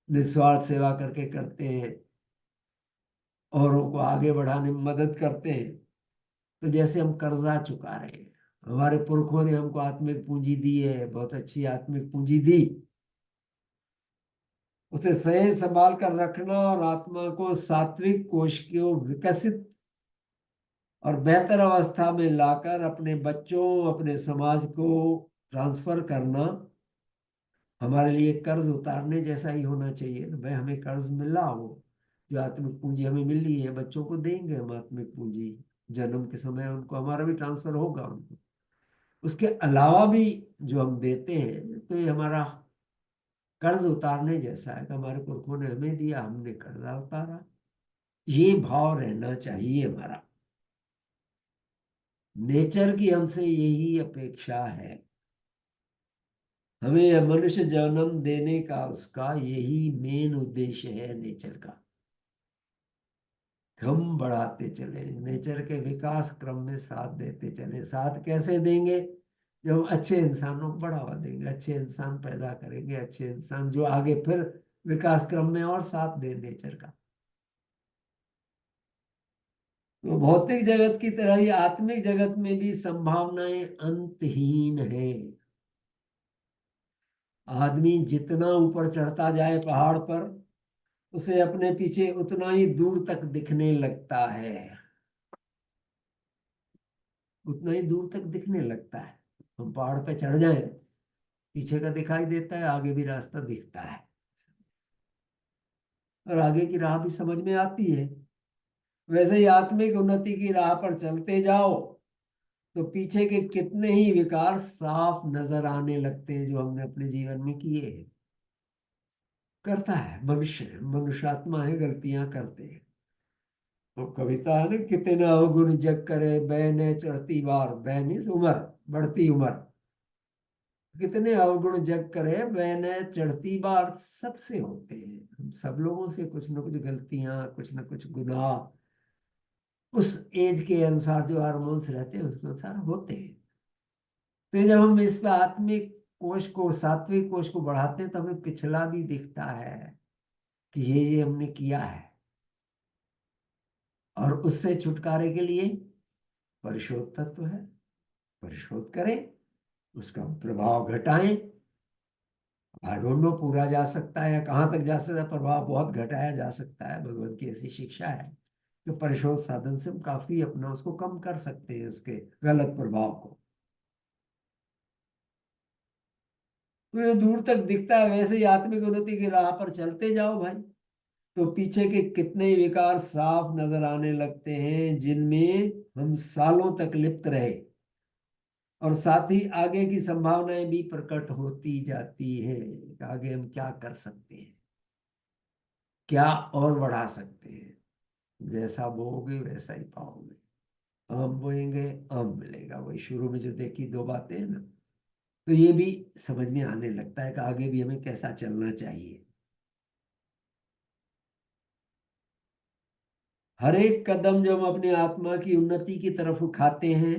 S3: निस्वार्थ सेवा करके करते हैं, औरों को आगे बढ़ाने में मदद करते हैं, तो जैसे हम कर्जा चुका रहे हैं। हमारे पुरखों ने हमको आत्मिक पूंजी दी है, बहुत अच्छी आत्मिक पूंजी दी, उसे सही संभाल कर रखना और आत्मा को सात्विक कोश को विकसित और बेहतर अवस्था में लाकर अपने बच्चों, अपने समाज को ट्रांसफर करना हमारे लिए कर्ज उतारने जैसा ही होना चाहिए। ना भाई, हमें कर्ज मिला हो, जो आत्मिक पूंजी हमें मिली है, बच्चों को देंगे हम आत्मिक पूंजी, जन्म के समय उनको हमारा भी ट्रांसफर होगा उनको। उसके अलावा भी जो हम देते हैं, तो ये हमारा कर्ज उतारने जैसा है कि हमारे पुरखों ने हमें दिया, हमने कर्जा उतारा। ये भाव रहना चाहिए हमारा। नेचर की हमसे यही अपेक्षा है। हमें यह मनुष्य जन्म देने का उसका यही मेन उद्देश्य है नेचर का। हम बढ़ाते चले, नेचर के विकास क्रम में साथ देते चले। साथ कैसे देंगे? जब हम अच्छे इंसानों को बढ़ावा देंगे, अच्छे इंसान पैदा करेंगे, अच्छे इंसान जो आगे फिर विकास क्रम में और साथ दे नेचर का। तो भौतिक जगत की तरह ही आत्मिक जगत में भी संभावनाएं अंतहीन है। आदमी जितना ऊपर चढ़ता जाए पहाड़ पर, उसे अपने पीछे उतना ही दूर तक दिखने लगता है, उतना ही दूर तक दिखने लगता है। हम पहाड़ पे चढ़ जाएं, पीछे का दिखाई देता है, आगे भी रास्ता दिखता है और आगे की राह भी समझ में आती है। वैसे ही आत्मिक उन्नति की राह पर चलते जाओ तो पीछे के कितने ही विकार साफ नजर आने लगते हैं, जो हमने अपने जीवन में किए हैं। करता है मनुष्य, मनुष्यात्मा है, गलतियां करते हैं। तो कविता है ना, कितना अवगुण जग करे बैने चढ़ती बार। बै मीन्स उम्र, बढ़ती उम्र। कितने अवगुण जग करे बैने चढ़ती बार। सबसे होते हैं, हम सब लोगों से कुछ ना कुछ गलतियां, कुछ ना कुछ गुनाह उस एज के अनुसार, जो हार्मोन्स रहते हैं उसके अनुसार होते हैं। तो जब हम इस आत्मिक कोश को, सात्विक कोश को बढ़ाते हैं, तो हमें पिछला भी दिखता है कि ये हमने किया है। और उससे छुटकारे के लिए परिशोध तत्व है, परिशोध करें, उसका प्रभाव घटाएं। आई डोंट नो पूरा जा सकता है या कहाँ तक जा सकता है, प्रभाव बहुत घटाया जा सकता है, भगवान की ऐसी शिक्षा है। तो परिशोध साधन से हम काफी अपना उसको कम कर सकते हैं, उसके गलत प्रभाव को। तो ये दूर तक दिखता है। वैसे ही आत्मिक उन्नति की राह पर चलते जाओ भाई, तो पीछे के कितने ही विकार साफ नजर आने लगते हैं, जिनमें हम सालों तक लिप्त रहे। और साथ ही आगे की संभावनाएं भी प्रकट होती जाती है। आगे हम क्या कर सकते हैं, क्या और बढ़ा सकते हैं। जैसा बोओगे वैसा ही पाओगे। आम बोएंगे आम मिलेगा। वही शुरू में जो देखी दो बातें हैं ना, तो ये भी समझ में आने लगता है कि आगे भी हमें कैसा चलना चाहिए। हर एक कदम जो हम अपनी आत्मा की उन्नति की तरफ उठाते हैं,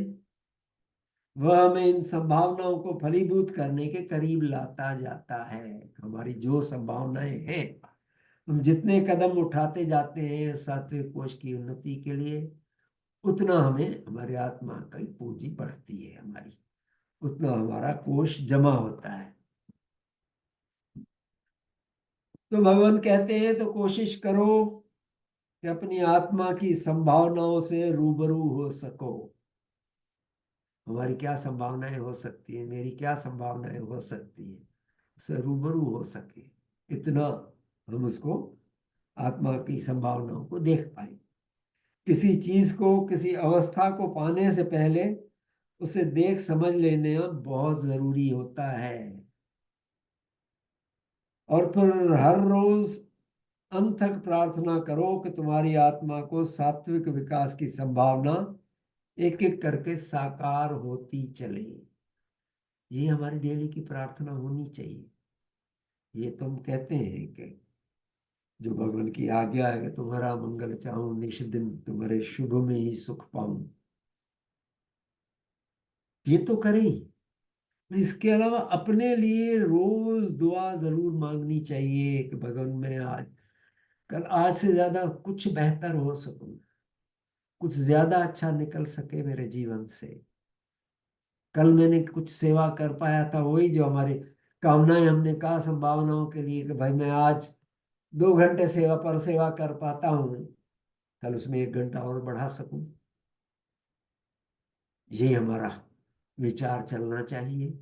S3: वह हमें इन संभावनाओं को फलीभूत करने के करीब लाता जाता है। हमारी जो संभावनाएं हैं, हम जितने कदम उठाते जाते हैं सात्विक कोश की उन्नति के लिए, उतना हमें हमारी आत्मा की पूंजी बढ़ती है, हमारी उतना हमारा कोश जमा होता है। तो भगवान कहते हैं तो कोशिश करो कि अपनी आत्मा की संभावनाओं से रूबरू हो सको। हमारी क्या संभावनाएं हो सकती है, मेरी क्या संभावनाएं हो सकती है, उससे रूबरू हो सके, इतना हम उसको आत्मा की संभावनाओं को देख पाए। किसी चीज को, किसी अवस्था को पाने से पहले उसे देख समझ लेना बहुत जरूरी होता है। और फिर हर रोज अंत तक प्रार्थना करो कि तुम्हारी आत्मा को सात्विक विकास की संभावना एक एक करके साकार होती चले। ये हमारी डेली की प्रार्थना होनी चाहिए। ये तुम कहते हैं कि जो भगवान की आज्ञा है कि तुम्हारा मंगल चाहूं, निश दिन तुम्हारे शुभ में ही सुख पाऊं, ये तो करें। इसके अलावा अपने लिए रोज दुआ जरूर मांगनी चाहिए कि भगवान मैं आज से ज्यादा कुछ बेहतर हो सकूं, कुछ ज्यादा अच्छा निकल सके मेरे जीवन से। कल मैंने कुछ सेवा कर पाया था, वही जो हमारी कामनाएं हमने कहा संभावनाओं के लिए कि भाई मैं आज 2 घंटे सेवा कर पाता हूं, कल उसमें 1 घंटा और बढ़ा सकूं। ये हमारा विचार चलना चाहिए।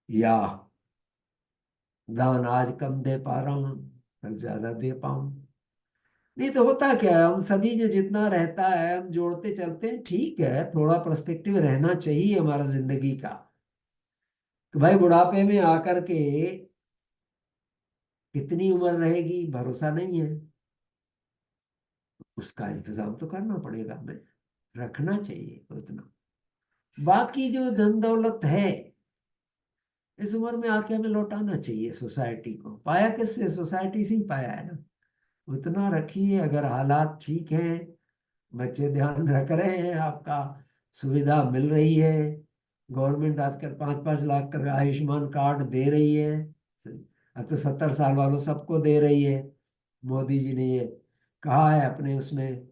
S3: या दान आज कम दे पा रहा हूं, कल ज्यादा दे पाऊं। नहीं तो होता क्या है, हम सभी जो जितना रहता है हम जोड़ते चलते हैं। ठीक है, थोड़ा पर्सपेक्टिव रहना चाहिए हमारा जिंदगी का कि भाई बुढ़ापे में आकर के कितनी उम्र रहेगी भरोसा नहीं है, उसका इंतजाम तो करना पड़ेगा, हमें रखना चाहिए उतना। बाकी जो धन दौलत है इस उम्र में आके हमें लौटाना चाहिए सोसाइटी को। पाया किससे? सोसाइटी से ही पाया है ना। उतना रखिए। अगर हालात ठीक हैं, बच्चे ध्यान रख रहे हैं, आपका सुविधा मिल रही है, गवर्नमेंट आजकल 5-5 लाख का आयुष्मान कार्ड दे रही है। अब तो 70 साल वालों सबको दे रही है, मोदी जी ने ये कहा है अपने उसमें।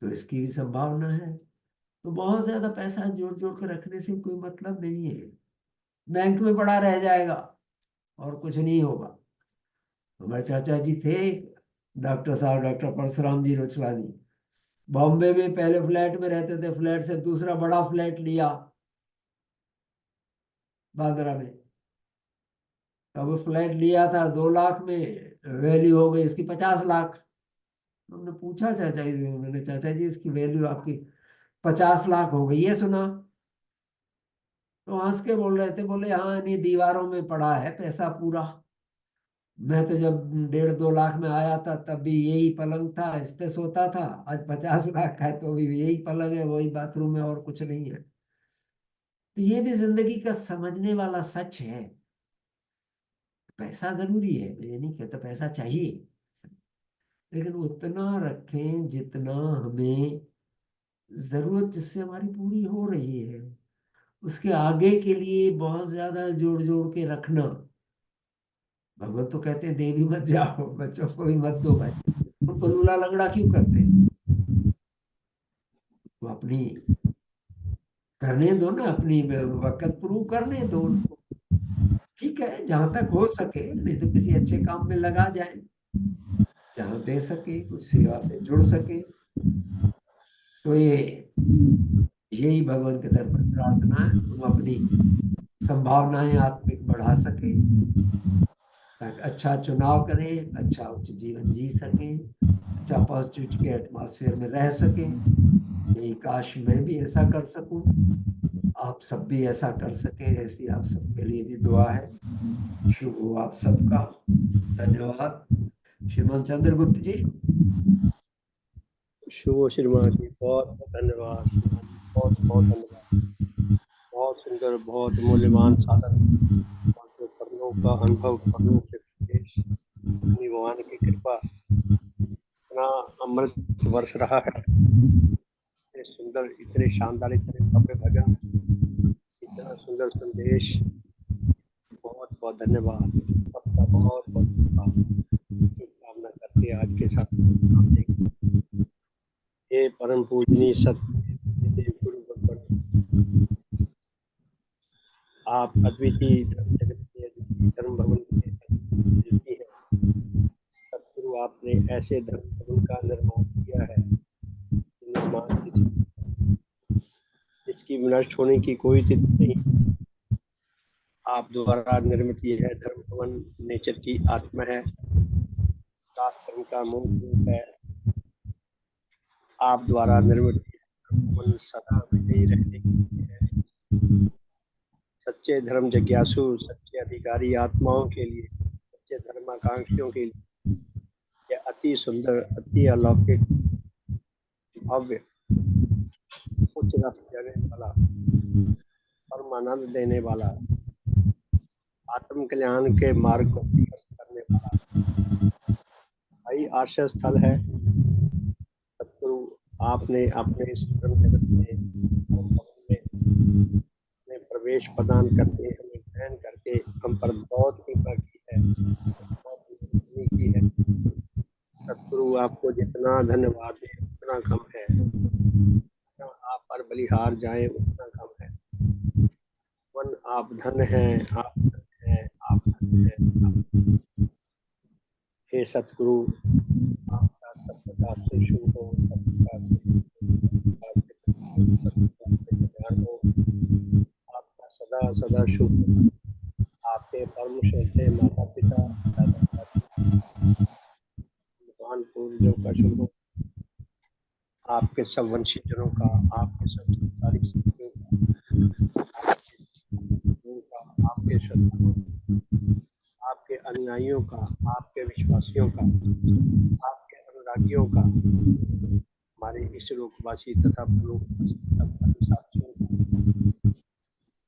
S3: तो इसकी भी संभावना है। तो बहुत ज्यादा पैसा जोड़ जोड़ के रखने से कोई मतलब नहीं है, बैंक में पड़ा रह जाएगा और कुछ नहीं होगा। हमारे चाचा जी थे डॉक्टर साहब, डॉक्टर परशुराम जी रोचलानी, बॉम्बे में पहले फ्लैट में रहते थे, फ्लैट से दूसरा बड़ा फ्लैट लिया बांद्रा में। तब फ्लैट लिया था 2 लाख में, वैल्यू हो गई इसकी 50 लाख। हमने पूछा चाचा जी से, मैंने चाचा जी इसकी वैल्यू आपकी 50 लाख हो गई है सुना? तो हंस के बोल रहे थे, बोले हाँ इन्हीं दीवारों में पड़ा है पैसा पूरा। मैं तो जब 1.5-2 लाख में आया था तब भी यही पलंग था, इस पे सोता था। आज 50 लाख का है तो भी यही पलंग है, वही बाथरूम है, और कुछ नहीं है। तो ये भी जिंदगी का समझने वाला सच है। पैसा जरूरी है, मैं ये नहीं कहता पैसा चाहिए, लेकिन उतना रखें जितना हमें जरूरत, जिससे हमारी पूरी हो रही है। उसके आगे के लिए बहुत ज्यादा जोड़ जोड़ के रखना, भगवान तो कहते हैं दे भी मत जाओ, बच्चों को भी मत दो भाई। उनको लूला लंगड़ा क्यों करते हैं? तो अपनी करने दो ना, अपनी वक़्त प्रूव करने दो उनको। ठीक है, जहां तक हो सके, नहीं तो किसी अच्छे काम में लगा जाए, जहां दे सके, कुछ सेवा से जुड़ सके। तो ये यही भगवान के दर पर प्रार्थना है, तुम अपनी संभावनाएं आत्मिक बढ़ा सके, ताकि अच्छा चुनाव करें, अच्छा उच्च जीवन जी सकें, अच्छा पॉजिटिव के एटमॉस्फेयर में रह सकें। यही काश मैं भी ऐसा कर सकूं, आप सब भी ऐसा कर सके, ऐसी आप सबके लिए भी दुआ है। शुभ हो आप सबका। धन्यवाद। श्रीमान चंद्रगुप्त जी।
S6: शुभ श्रीमान जी, बहुत बहुत धन्यवाद श्रीमान जी, बहुत बहुत धन्यवाद। बहुत सुंदर, बहुत मूल्यवान साधन और जो कर्मों का अनुभव, कर्मों के विशेष अपनी भगवान की कृपा, इतना अमृत वर्ष रहा है, इतने सुंदर, इतने शानदार, इतने भव्य भजन, इतना सुंदर संदेश। बहुत बहुत धन्यवाद सबका, बहुत बहुत धन्यवाद। शुभकामना करते आज के साथ हे परम पूजनीय सत्य गुरु भगवान, आप अद्वितीय धर्म जगत के अद्वितीय धर्म भवन के अद्वितीय हैं। सतगुरु, आपने ऐसे धर्म भवन का निर्माण किया है, निर्माण जिसकी विनष्ट होने की कोई तिथि नहीं। आप द्वारा निर्मित यह धर्म भवन नेचर की आत्मा है, शास्त्र का मूल रूप है। आप द्वारा निर्मित धर्म भवन सदा विजयी रहने के लिए है। सच्चे धर्म जिज्ञासु, सच्चे अधिकारी आत्माओं के लिए, सच्चे धर्माकांक्षियों के लिए यह अति सुंदर, अति अलौकिक, भव्य, उच्च रस देने वाला, परमानंद देने वाला, आत्म कल्याण के मार्ग को प्रशस्त करने वाला भाई आश्रय स्थल है। सतगुरु, आपने अपने इस धर्म जगत में प्रवेश प्रदान करके, हमें ग्रहण करके हम पर बहुत कृपा की है, बहुत की है। सतगुरु, आपको जितना धन्यवाद दें उतना कम है, आप पर बलिहार जाए उतना कम है। वन आप धन हैं, आप धन हैं, आप धन हैं। हे सतगुरु, आपका सबका शुभ हो, सबका कल्याण हो, आपका सदा सदा शुभ हो। आपके परम श्रद्धेय माता पिता, दादा दादी, महान पूर्वजों का शुभ हो, आपके सब वंशीजनों का, आपके सब संसारिक सत्यों का, आपके श्रद्धालुओं का, आपके अनुयायियों का, आपके विश्वासियों का, आपके अनुरागियों का, हमारे इस लोकवासी तथा परलोकवासी सब साथियों का,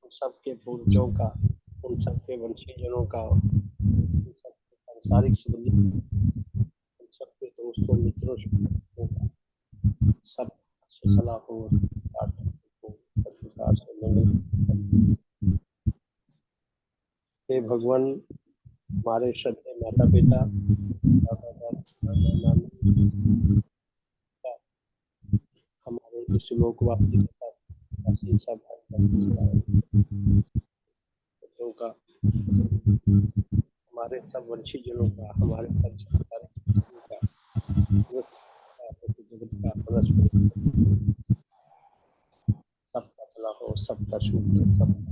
S6: उन सबके पूर्वजों का, उन सबके वंशीजनों का, उन सबके सांसारिक संबंधी, उन सबके दोस्तों, मित्रों, शिक्षकों का, सब अच्छी सलाह हो, प्रकार से मंगल। हे भगवान, हमारे श्रद्धेय माता पिता, दादा दादी, नाना नानी, हमारे इस लोकवासी तथा सब बच्चों का, हमारे सब वंशीजनों का, हमारे सब संसारिक का, जगत का परस्पर सबका भला हो, सबका शुभ हो, सबका।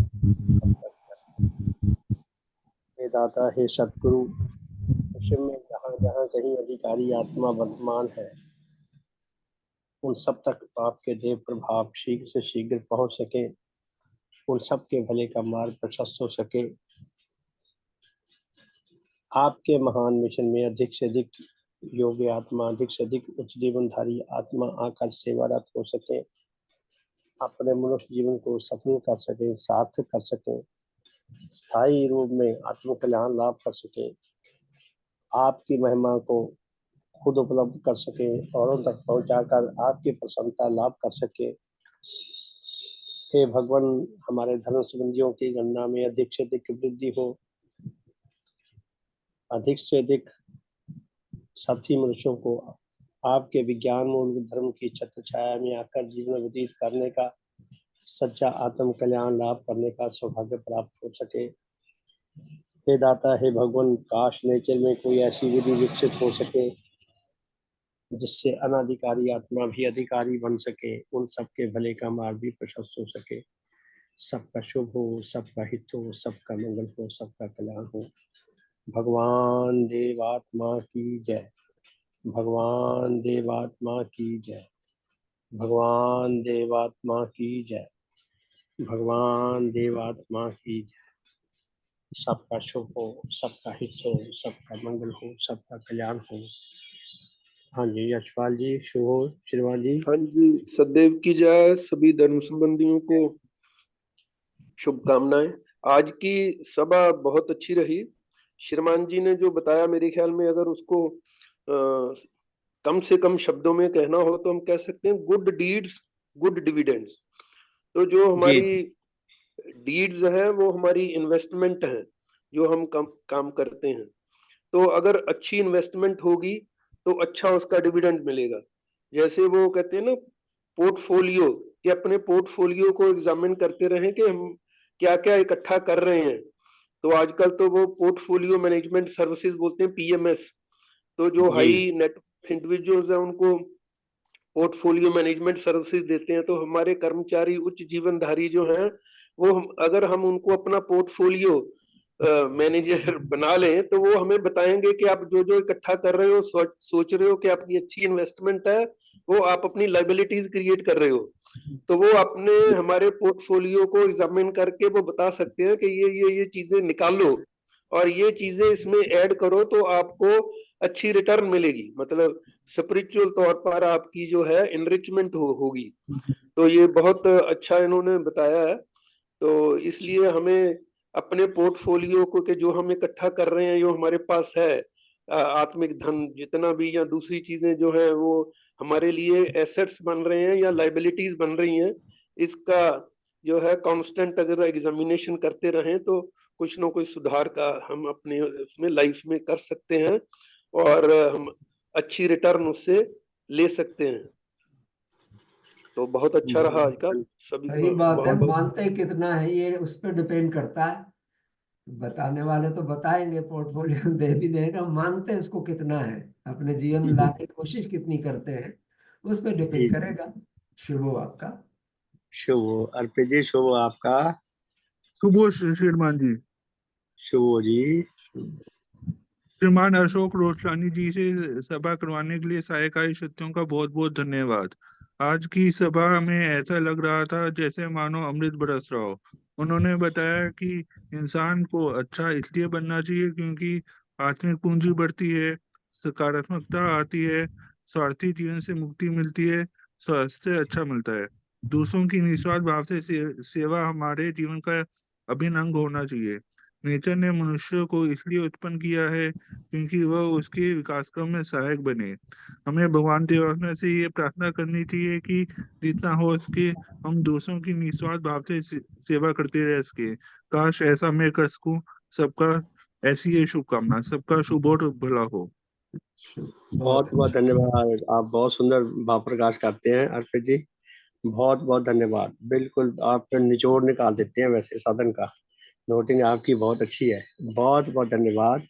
S6: हे दाता, हे सतगुरु, विश्व में जहाँ जहाँ कहीं अधिकारी आत्मा वर्तमान है, उन सब तक आपके देव प्रभाव शीघ्र से शीघ्र पहुंच सके, उन सब के भले का मार्ग प्रशस्त हो सके, आपके महान मिशन में अधिक से अधिक योग्य आत्मा, अधिक से अधिक उच्च जीवनधारी आत्मा आकर सेवारत हो सके, अपने मनुष्य जीवन को सफल कर सके, सार्थक कर सके, स्थायी रूप में आत्म कल्याण लाभ कर सके, आपकी महिमा को खुद उपलब्ध कर सके, औरों तक पहुंचाकर आपकी प्रसन्नता लाभ कर सके। हे भगवान, हमारे धर्म संबंधियों की गणना में अधिक से अधिक वृद्धि हो, अधिक से अधिक साथी मनुष्यों को आपके विज्ञान मूल धर्म की छत्र छाया में आकर जीवन व्यतीत करने का, सच्चा आत्म कल्याण लाभ करने का सौभाग्य प्राप्त हो सके। हे दाता, हे भगवान, काश नेचर में कोई ऐसी विधि विकसित हो सके जिससे अनाधिकारी आत्मा भी अधिकारी बन सके, उन सबके भले का मार्ग भी प्रशस्त हो सके, सबका शुभ हो, सबका हित हो, सबका मंगल हो, सबका कल्याण हो। भगवान देवात्मा की जय, भगवान देवात्मा की जय। भगवान देवात्मा की जय। भगवान देवात्मा की जय। सबका शुभ हो, सबका हित हो, सबका मंगल हो, सबका कल्याण हो। हाँ जी यशपाल जी, शुभ हो श्रीमान जी।
S8: हाँ जी, सदैव की जय। सभी धर्म संबंधियों को शुभकामनाएं। आज की सभा बहुत अच्छी रही। श्रीमान जी ने जो बताया, मेरे ख्याल में अगर उसको कम से कम शब्दों में कहना हो तो हम कह सकते हैं गुड डीड्स गुड डिविडेंड्स। तो जो
S1: जी
S8: हमारी डीड्स है वो हमारी इन्वेस्टमेंट है, जो हम काम करते हैं। तो अगर अच्छी इन्वेस्टमेंट होगी तो अच्छा उसका डिविडेंड मिलेगा। जैसे वो कहते हैं ना पोर्टफोलियो, कि अपने पोर्टफोलियो को एग्जामिन करते रहें कि हम क्या क्या इकट्ठा कर रहे हैं। तो आजकल तो वो पोर्टफोलियो मैनेजमेंट सर्विसेज बोलते हैं, पीएमएस। तो जो
S1: जी
S8: हाई नेट इंडिविजुअल्स है उनको पोर्टफोलियो मैनेजमेंट सर्विसेज देते हैं। तो हमारे कर्मचारी उच्च जीवनधारी जो हैं वो अगर हम उनको अपना पोर्टफोलियो मैनेजर बना लें तो वो हमें बताएंगे कि आप जो जो इकट्ठा कर रहे हो, सोच रहे हो कि आपकी अच्छी इन्वेस्टमेंट है, वो आप अपनी लाइबिलिटीज क्रिएट कर रहे हो। तो वो अपने हमारे पोर्टफोलियो को एग्जामिन करके वो बता सकते हैं कि ये चीजें निकालो और ये चीजें इसमें ऐड करो तो आपको अच्छी रिटर्न मिलेगी। मतलब स्पिरिचुअल तौर पर आपकी जो है इनरिचमेंट होगी। तो ये बहुत अच्छा इन्होंने बताया है। तो इसलिए हमें अपने पोर्टफोलियो को के जो हम इकट्ठा कर रहे हैं, जो हमारे पास है आत्मिक धन जितना भी या दूसरी चीजें जो है वो हमारे लिए एसेट्स बन रहे हैं या लाइबिलिटीज बन रही हैं, इसका जो है कांस्टेंट अगर एग्जामिनेशन करते रहें तो कुछ ना कुछ सुधार का हम अपने उसमें लाइफ में कर सकते हैं और हम अच्छी रिटर्न उससे ले सकते हैं। तो बहुत अच्छा रहा आज का। सभी
S3: सही
S8: को
S3: बात है।
S8: बहुत बहुत
S3: मानते कितना है ये उस पर डिपेंड करता है। बताने वाले तो बताएंगे, पोर्टफोलियो दे भी देगा, मानते उसको कितना है, अपने जीवन में लाने की कोशिश कितनी करते हैं, उस पर
S6: जी
S3: डिपेंड करेगा। शुभ हो आपका।
S6: शुभ हो अर्पित जी, शुभ हो आपका।
S4: सुबह श्रीमान जी।
S6: शुभ हो जी।
S4: श्रीमान अशोक रोशलानी जी से सभा करवाने के लिए सहायकारी शक्तियों का बहुत बहुत धन्यवाद। आज की सभा में ऐसा लग रहा था जैसे मानो अमृत बरस रहा हो। उन्होंने बताया कि इंसान को अच्छा इसलिए बनना चाहिए क्योंकि आत्मिक पूंजी बढ़ती है, सकारात्मकता आती है, स्वार्थी जीवन से मुक्ति मिलती है, स्वास्थ्य अच्छा मिलता है। दूसरों की निस्वार्थ भाव से सेवा हमारे जीवन का अभिन्न अंग होना चाहिए। नेचर ने मनुष्य को इसलिए उत्पन्न किया है क्योंकि वह उसके विकास क्रम में सहायक बने। हमें भगवान देवात्मा से ये प्रार्थना करनी चाहिए कि जितना हो सके हम दूसरों की निस्वार्थ भाव से सेवा करते रह सके। काश ऐसा मैं कर सकूं। सबका ऐसी ही शुभकामना। सबका शुभ और भला हो।
S3: बहुत
S6: बहुत बहुत
S3: अच्छा।
S6: धन्यवाद। आप बहुत सुंदर भाव प्रकाश करते हैं अर्पित जी। बहुत बहुत धन्यवाद। बिल्कुल आप निचोड़ निकाल देते हैं वैसे साधन का। नोटिंग आपकी बहुत अच्छी है। बहुत बहुत धन्यवाद।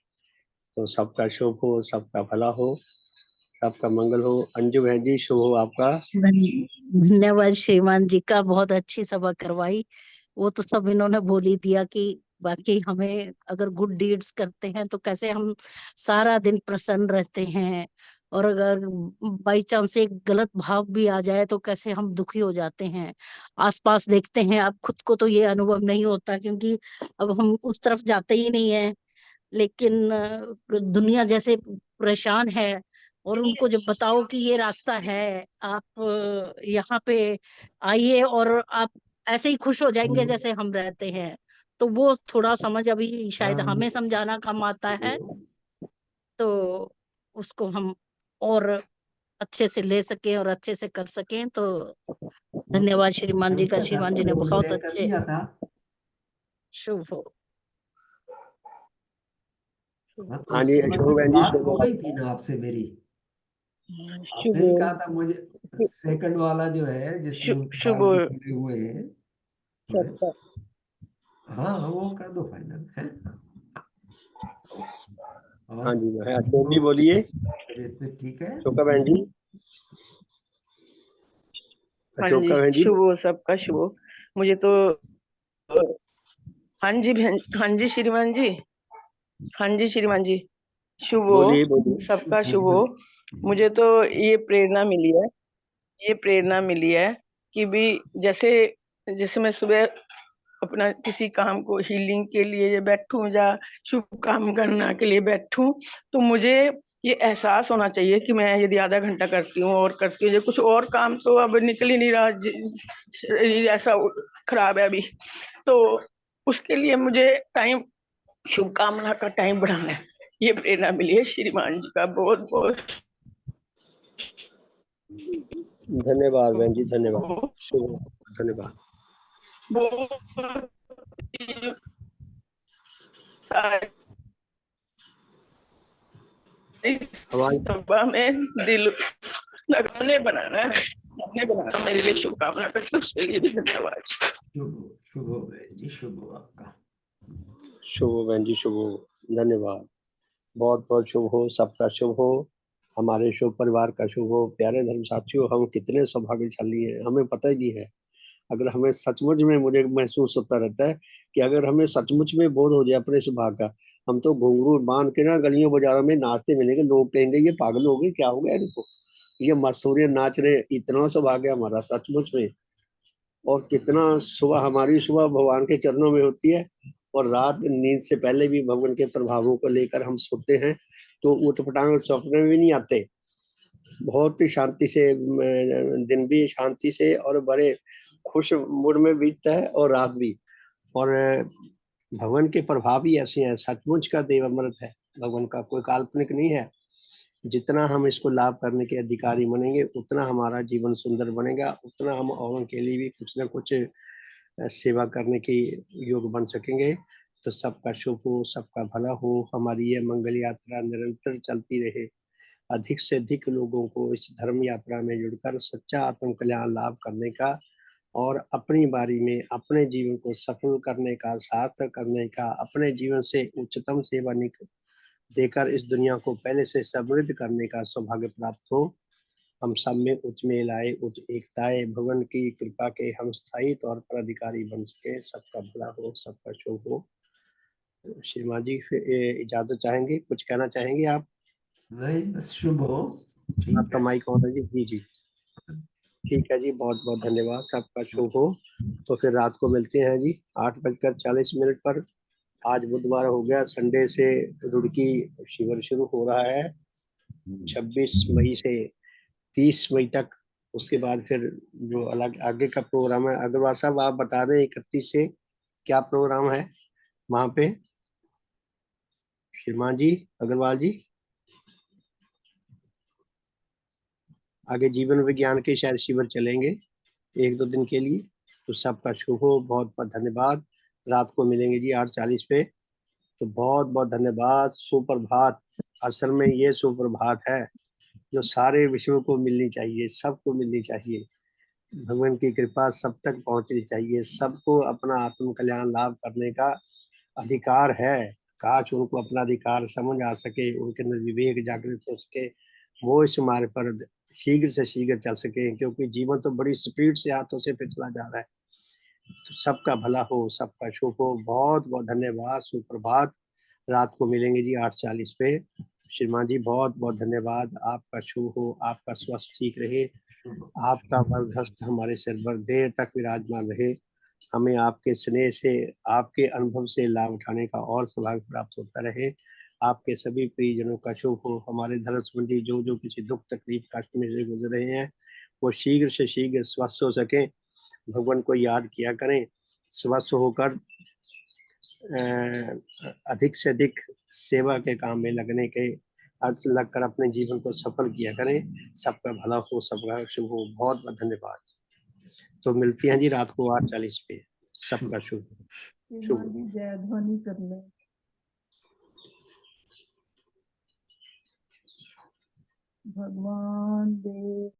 S6: तो सबका शुभ हो, सबका भला हो, सबका मंगल हो। अंजू बहन जी, शुभ हो आपका।
S2: धन्यवाद श्रीमान जी का, बहुत अच्छी सभा करवाई। वो तो सब इन्होंने बोल ही दिया कि बाकी हमें अगर गुड डीड्स करते हैं तो कैसे हम सारा दिन प्रसन्न रहते हैं, और अगर बाई चांस एक गलत भाव भी आ जाए तो कैसे हम दुखी हो जाते हैं। आसपास देखते हैं, अब खुद को तो ये अनुभव नहीं होता क्योंकि अब हम उस तरफ जाते ही नहीं है, लेकिन दुनिया जैसे परेशान है, और उनको जब बताओ कि ये रास्ता है, आप यहाँ पे आइए और आप ऐसे ही खुश हो जाएंगे जैसे हम रहते हैं, तो वो थोड़ा समझ अभी शायद हमें समझाना कम आता है, तो उसको हम और अच्छे से ले सकें और अच्छे से कर सकें। तो धन्यवाद श्रीमान जी का, श्रीमान जी ने
S3: वो
S2: बहुत
S3: तय कर
S2: अच्छे।
S3: दिया था।
S2: शुभ हो।
S3: हाँ, तो
S6: हाँ
S3: उस
S6: जी
S3: समय
S6: शुभ
S3: की तो
S6: बहन जी,
S3: बात
S6: शुभ
S3: हो
S6: हो
S3: गई थी
S6: आपका।
S3: ना आपसे मेरी।
S7: शुभ
S3: आपने भी कहा था मुझे सेकंड वाला जो है जिसमें उनके
S7: शुभ
S3: बाल भी खुले हुए हैं।
S7: सबका
S3: हाँ वो कर दो फाइनल है।
S6: हाँ
S3: और
S6: जी है अशोक जी, बोलिए।
S3: तबीयत में ठीक है।
S6: अशोका बहन जी।
S7: हाँ जी
S6: अशोका बहन जी,
S7: शुभ हो, सबका शुभ हो। मुझे तो हाँ जी बहन, हाँ जी श्रीमान जी, हाँ जी श्रीमान जी, शुभ हो,
S6: बोलिए बोलिए।
S7: सबका शुभ हो। मुझे तो ये प्रेरणा मिली है
S9: ये प्रेरणा मिली है कि भी जैसे जैसे मैं सुबह अपना किसी काम को हीलिंग के लिए बैठूं या शुभ काम करना के लिए बैठूं, तो मुझे ये एहसास होना चाहिए कि मैं यदि आधा घंटा करती हूँ और करती हूँ, कुछ और काम तो अब निकल ही नहीं रहा, शरीर ऐसा खराब है अभी, तो उसके लिए मुझे टाइम, शुभ कामना का टाइम बढ़ाना है। ये प्रेरणा मिली है श्रीमान जी का, बहुत बहुत
S6: धन्यवाद बहन जी, धन्यवाद, शुभ, धन्यवाद। हमारी
S9: सभा में दिल लगाने बनाना है, मेरे लिए शुभकामना करते हैं, उसके लिए भी धन्यवाद।
S3: शुभ शुभ हो बहन जी, शुभ हो आपका।
S6: शुभ हो बहन जी, शुभ हो, धन्यवाद। बहुत बहुत शुभ हो, सबका शुभ हो, हमारे शुभ परिवार का शुभ हो। प्यारे धर्म साथियों, हम कितने सौभाग्यशाली हैं, हमें पता ही नहीं है। अगर हमें सचमुच में, मुझे महसूस होता रहता है कि अगर हमें सचमुच में बोध हो जाए अपने सौभाग्य का, हम तो घुंघरू बांध के ना गलियों बाजारों में नाचते मिलेंगे, लोग कहेंगे ये पागल हो गए, क्या हो गया इनको, ये मसूरिया नाच रहे। इतना सौभाग्य हमारा सचमुच में। और कितना सुबह, हमारी सुबह भगवान के चरणों में होती है, और रात नींद से पहले भी भगवान के प्रभावों को लेकर हम सोते हैं, तो उठपटांग सपने में भी नहीं आते। बहुत ही शांति से दिन भी शांति से और बड़े खुश मूड में बीतता है, और रात भी। और भगवान के प्रभाव ही ऐसे हैं, सचमुच का देव अमृत है भगवान का, कोई काल्पनिक नहीं है। जितना हम इसको लाभ करने के अधिकारी बनेंगे, उतना हमारा जीवन सुंदर बनेगा, उतना हम औरों के लिए भी कुछ ना कुछ सेवा करने की योग बन सकेंगे। तो सबका शुभ हो, सबका भला हो, हमारी ये मंगल यात्रा निरंतर चलती रहे, अधिक से अधिक लोगों को इस धर्म यात्रा में जुड़कर सच्चा आत्म कल्याण लाभ करने का, और अपनी बारी में अपने जीवन को सफल करने का, सार्थक करने का, अपने जीवन से उच्चतम सेवा देकर इस दुनिया को पहले से समृद्ध करने का सौभाग्य प्राप्त हो। हम सब में उच्च मेल आए, उच्च एकता आए, भगवान की कृपा के हम स्थायी तौर पर अधिकारी बन सके। सबका भला हो, सबका शुभ हो। श्रीमान जी इजाजत चाहेंगे, कुछ कहना चाहेंगे आप?
S3: नहीं, बस शुभ हो। ठीक
S6: आपका
S3: है,
S6: माइक ऑन है जी। जी जी, ठीक है जी, बहुत बहुत धन्यवाद, सबका शुभ हो। तो फिर रात को मिलते हैं जी 8:40 पर। आज बुधवार हो गया, संडे से रुड़की शिविर शुरू हो रहा है 26 मई से 30 मई तक। उसके बाद फिर जो अलग आगे का प्रोग्राम है, अग्रवाल साहब आप बता दें 31 से क्या प्रोग्राम है वहां पे? श्रीमान जी अग्रवाल जी, आगे जीवन विज्ञान के शायद शिविर चलेंगे 1-2 दिन के लिए। तो सबका शुभ हो, बहुत बहुत धन्यवाद। रात को मिलेंगे जी 8:40 पे। तो बहुत बहुत धन्यवाद। सुप्रभात, असल में ये सुप्रभात है जो सारे विश्व को मिलनी चाहिए, सबको मिलनी चाहिए। भगवान की कृपा सब तक पहुंचनी चाहिए, सबको अपना आत्म कल्याण लाभ करने का अधिकार है। काश उनको अपना अधिकार समझ आ सके, उनके अंदर विवेक जागृत हो सके, वो इस मार्ग पर शीघ्र से शीघ्र चल सके, क्योंकि जीवन तो बड़ी स्पीड से हाथों से फिसला जा रहा है। तो सबका भला हो, सबका शुभ हो। बहुत बहुत धन्यवाद, सुप्रभात। रात को मिलेंगे जी 8:40 पे। श्रीमान जी बहुत बहुत धन्यवाद। आपका शुभ हो, आपका स्वास्थ्य ठीक रहे, आपका वरदहस्त हमारे सिर पर देर तक विराजमान रहे। हमें आपके स्नेह से, आपके अनुभव से लाभ उठाने का और सौभाग्य प्राप्त होता रहे। आपके सभी प्रियजनों का शुभ हो। हमारे धर्म संबंधी जो जो किसी दुख तकलीफ कष्ट में से गुजर रहे हैं, वो शीघ्र से शीघ्र स्वस्थ हो सके। भगवान को याद किया करें, स्वस्थ होकर अधिक से अधिक सेवा के काम में लगने के अर्थ लगकर अपने जीवन को सफल किया करें। सबका भला हो, सबका शुभ हो। बहुत बहुत धन्यवाद। तो मिलती हैं जी रात को 8:40 पे। सबका शुभ शुभ।
S7: जय ध्वनि कर ले। भगवान देव